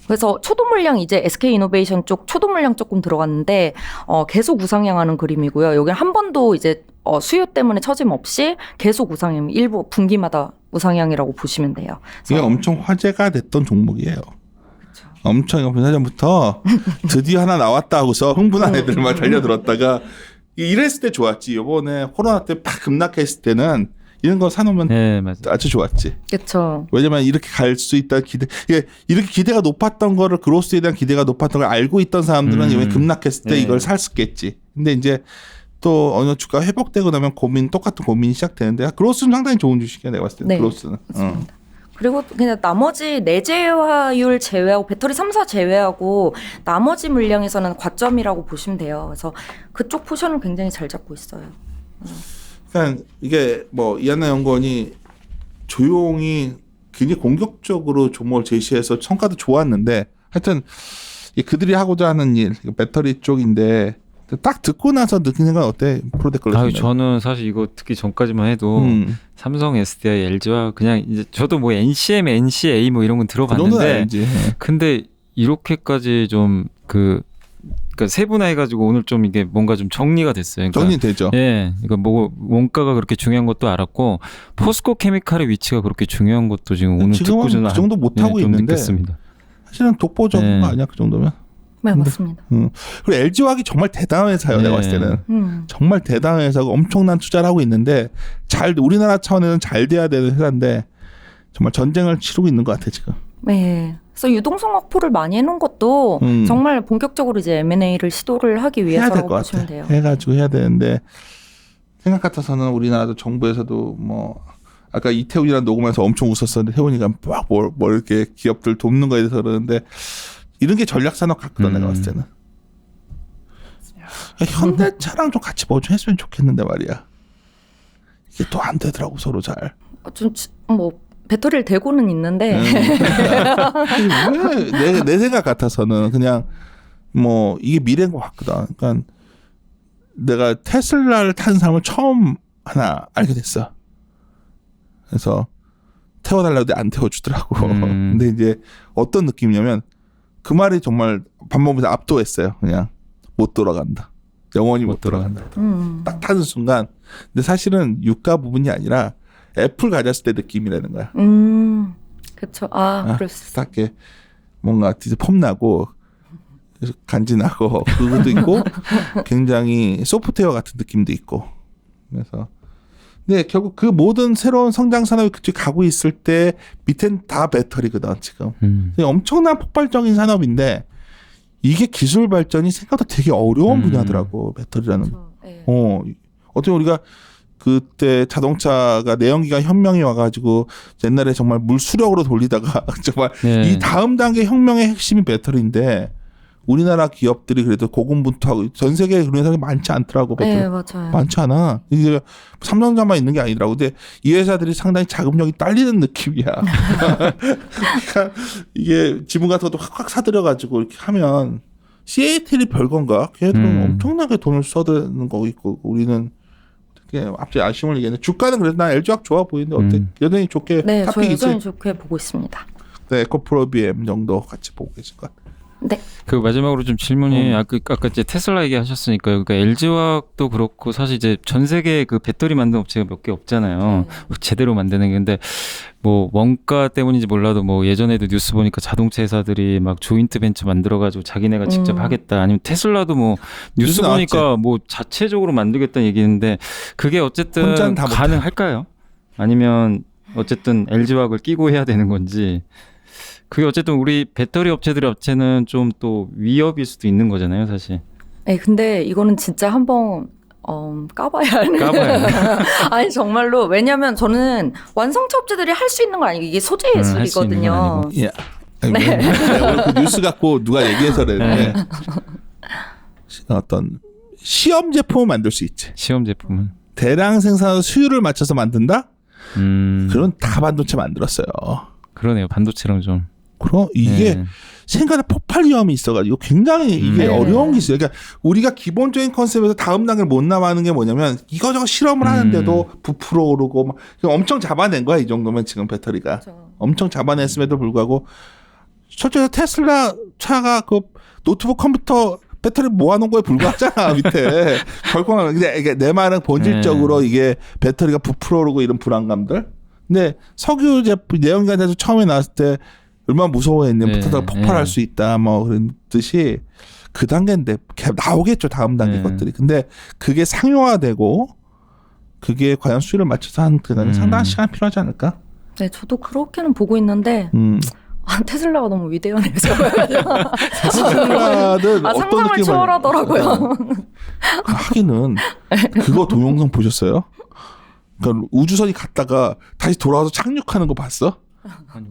Speaker 3: 그래서 초도 물량 이제 SK 이노베이션 쪽 초도 물량 조금 들어갔는데 계속 우상향하는 그림이고요. 여기는 한 번도 이제 수요 때문에 처짐 없이 계속 우상향, 일부 분기마다 우상향이라고 보시면 돼요.
Speaker 1: 이게 엄청 화제가 됐던 종목이에요. 엄청 분사전부터 드디어 하나 나왔다 하고서 흥분한 애들만 달려들었다가 이랬을 때 좋았지. 이번에 코로나 때 팍 급락했을 때는 이런 거 사놓으면
Speaker 2: 네, 맞아요.
Speaker 1: 아주 좋았지.
Speaker 3: 그렇죠.
Speaker 1: 왜냐면 이렇게 갈 수 있다 기대, 이렇게 기대가 높았던 거를 그로스에 대한 기대가 높았던 걸 알고 있던 사람들은 이번에 급락했을 때
Speaker 2: 네.
Speaker 1: 이걸 샀겠지. 근데 이제 또 어느 주가 회복되고 나면 똑같은 고민이 시작되는데 그로스는 상당히 좋은 주식이야 내가 봤을 때.
Speaker 3: 네.
Speaker 1: 그로스는.
Speaker 3: 맞습니다. 그리고 그냥 나머지 내재화율 제외하고 배터리 3사 제외하고 나머지 물량에서는 과점이라고 보시면 돼요. 그래서 그쪽 포션을 굉장히 잘 잡고 있어요.
Speaker 1: 그러니까 이게 뭐 이한나 연구원이 조용히 굉장히 공격적으로 종목을 제시해서 성과도 좋았는데 하여튼 그들이 하고자 하는 일 배터리 쪽인데 딱 듣고 나서 느낀 생각 어때? 프로데클러.
Speaker 2: 저는 사실 이거 듣기 전까지만 해도 삼성, SDI, LG와 그냥 이제 저도 뭐 NCM, NCA 뭐 이런 건 들어봤는데 근데 이렇게까지 좀 그러니까 세분화해가지고 오늘 좀 이게 뭔가 좀 정리가 됐어요. 그러니까
Speaker 1: 정리되죠.
Speaker 2: 예, 그러니까 뭐 원가가 그렇게 중요한 것도 알았고 포스코 케미칼의 위치가 그렇게 중요한 것도 지금 오늘 듣고 저는
Speaker 1: 그 정도 못 하고
Speaker 2: 좀
Speaker 1: 있는데
Speaker 2: 느꼈습니다.
Speaker 1: 사실은 독보적인 거 아니야 그 정도면?
Speaker 3: 네, 맞습니다.
Speaker 1: 그리고 LG화학이 정말 대단한 회사예요. 내가 봤을 때는 정말 대단한 회사고 엄청난 투자를 하고 있는데 우리나라 차원에는 잘 돼야 되는 회사인데 정말 전쟁을 치르고 있는 것 같아 지금.
Speaker 3: 네. 그래서 유동성 확보를 많이 해놓은 것도 정말 본격적으로 이제 M&A를 시도를 하기 위해서라고 보시면 돼요.
Speaker 1: 해가지고 해야 되는데 생각 같아서는 우리나라도 정부에서도 뭐 아까 이태훈이랑 녹음해서 엄청 웃었었는데 태훈이가 막 뭘 이렇게 기업들 돕는 거에 대해서 그러는데 이런 게 전략 산업 같거든 내가 봤을 때는. 현대차랑 좀 같이 뭐 좀 했으면 좋겠는데 말이야. 이게 또 안 되더라고 서로 잘.
Speaker 3: 좀 뭐 배터리를 대고는 있는데
Speaker 1: 내 생각 같아서는 그냥 뭐 이게 미래인 것 같거든. 그러니까 내가 테슬라를 타는 사람을 처음 하나 알게 됐어. 그래서 태워달라고 해도 안 태워주더라고. 근데 이제 어떤 느낌이냐면 그 말이 정말 밥 먹으면서 압도했어요. 그냥 못 돌아간다. 영원히 못 돌아간다. 딱 타는 순간. 근데 사실은 유가 부분이 아니라 애플 가졌을 때 느낌이라는 거야.
Speaker 3: 그렇죠. 그럴 수 있어.
Speaker 1: 딱게 뭔가 폼 나고 간지나고 그것도 있고 굉장히 소프트웨어 같은 느낌도 있고. 그래서 네 결국 그 모든 새로운 성장 산업이 그쪽에 가고 있을 때 밑엔 다 배터리거든 지금. 엄청난 폭발적인 산업인데 이게 기술 발전이 생각보다 되게 어려운 분야더라고 배터리라는.
Speaker 3: 그렇죠. 네.
Speaker 1: 어떻게 우리가 그때 자동차가 내연기관 혁명이 와가지고 옛날에 정말 물 수력으로 돌리다가 정말 이 다음 단계 혁명의 핵심이 배터리인데 우리나라 기업들이 그래도 고군분투하고 전 세계에 그런 회사가 많지 않더라고. 배터리.
Speaker 3: 네, 맞아요.
Speaker 1: 많지 않아. 이게 삼성전자만 있는 게 아니더라고. 근데 이 회사들이 상당히 자금력이 딸리는 느낌이야. 그러니까 이게 지분 같은 것도 확확 사들여가지고 이렇게 하면 CATL이 별건가? 걔들은 엄청나게 돈을 써드는 거 있고 우리는 앞서 아쉬움을 얘기했는데 주가는 그래도 난 LG화학 좋아 보이는데 어때? 여전히 좋게
Speaker 3: 네, 저
Speaker 1: 탑픽이지?
Speaker 3: 여전히 좋게 보고 있습니다.
Speaker 1: 네, 에코프로비엠 정도 같이 보고 계실 것 같아요.
Speaker 3: 네.
Speaker 2: 그 마지막으로 좀 질문이 아까 이제 테슬라 얘기하셨으니까요. 그러니까 LG화학도 그렇고 사실 이제 전 세계 그 배터리 만드는 업체가 몇 개 없잖아요. 제대로 만드는 게. 근데 뭐 원가 때문인지 몰라도 뭐 예전에도 뉴스 보니까 자동차 회사들이 막 조인트 벤처 만들어가지고 자기네가 직접 하겠다. 아니면 테슬라도 뭐 뉴스 보니까 뭐 자체적으로 만들겠다는 얘기인데 그게 어쨌든 가능할까요? 아니면 어쨌든 LG화학을 끼고 해야 되는 건지. 그게 어쨌든 우리 배터리 업체는 좀 또 위협일 수도 있는 거잖아요, 사실.
Speaker 3: 네, 근데 이거는 진짜 한번 까봐야 하는. 아니 정말로 왜냐하면 저는 완성차 업체들이 할 수 있는 거 아니고 이게 소재 예술이거든요.
Speaker 1: 예. 오늘 그 뉴스 갖고 누가 얘기해서 그랬는데 어떤 시험 제품을 만들 수 있지.
Speaker 2: 시험 제품은
Speaker 1: 대량 생산으로 수율을 맞춰서 만든다? 그런 다 반도체 만들었어요.
Speaker 2: 그러네요. 반도체랑 좀.
Speaker 1: 그럼 이게 생각보다 폭발 위험이 있어가지고 굉장히 이게 어려운 게 있어요. 그러니까 우리가 기본적인 컨셉에서 다음 단계를 못 나가는 게 뭐냐면 이거저거 실험을 하는데도 부풀어 오르고 막 엄청 잡아낸 거야. 이 정도면 지금 배터리가. 그렇죠. 엄청 잡아냈음에도 불구하고 실제로 테슬라 차가 그 노트북 컴퓨터 배터리 모아놓은 거에 불과하잖아. 밑에. 결국은 근데 내 말은 본질적으로 이게 배터리가 부풀어 오르고 이런 불안감들. 근데 석유 제품 내연기관에서 처음에 나왔을 때 얼마나 무서워했냐. 붙어다가 폭발할 수 있다. 뭐 그런 듯이 그 단계인데 나오겠죠 다음 단계
Speaker 2: 네.
Speaker 1: 것들이. 근데 그게 상용화되고 그게 과연 수요를 맞춰서 하는 데는 상당한 시간이 필요하지 않을까?
Speaker 3: 네, 저도 그렇게는 보고 있는데 테슬라가 너무 위대하네요.
Speaker 1: 테슬라는 어떤
Speaker 3: 상상을
Speaker 1: 느낌을
Speaker 3: 초월하더라고요.
Speaker 1: 하기는 그거 동영상 보셨어요? 그러니까 우주선이 갔다가 다시 돌아와서 착륙하는 거 봤어?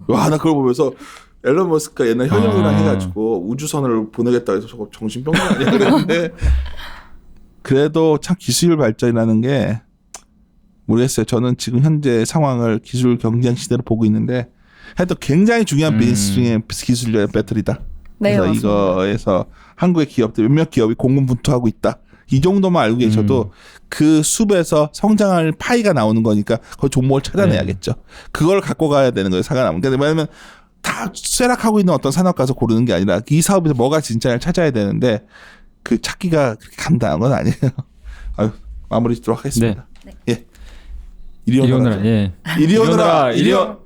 Speaker 1: 와, 나 그걸 보면서 앨런 머스크가 옛날 현영이랑 해가지고 우주선을 보내겠다 해서 저거 정신병자 아니야 그랬는데 그래도 참 기술 발전이라는 게 모르겠어요. 저는 지금 현재 상황을 기술 경쟁 시대로 보고 있는데 하여튼 굉장히 중요한 메인스트림의 기술의 배터리다.
Speaker 3: 네,
Speaker 1: 그래서
Speaker 3: 맞습니다.
Speaker 1: 이거에서 한국의 기업들 몇몇 기업이 공군분투하고 있다. 이 정도만 알고 계셔도 그 숲에서 성장할 파이가 나오는 거니까 그 종목을 찾아내야겠죠. 그걸 갖고 가야 되는 거예요. 사과나무. 그러니까 왜냐하면 다 쇠락하고 있는 어떤 산업 가서 고르는 게 아니라 이 사업에서 뭐가 진짜를 찾아야 되는데 그 찾기가 그렇게 간단한 건 아니에요. 아유, 마무리 짓도록 하겠습니다.
Speaker 3: 네.
Speaker 1: 예. 이리 오너라.
Speaker 2: 예.
Speaker 1: 이리 오너라. 이리 오.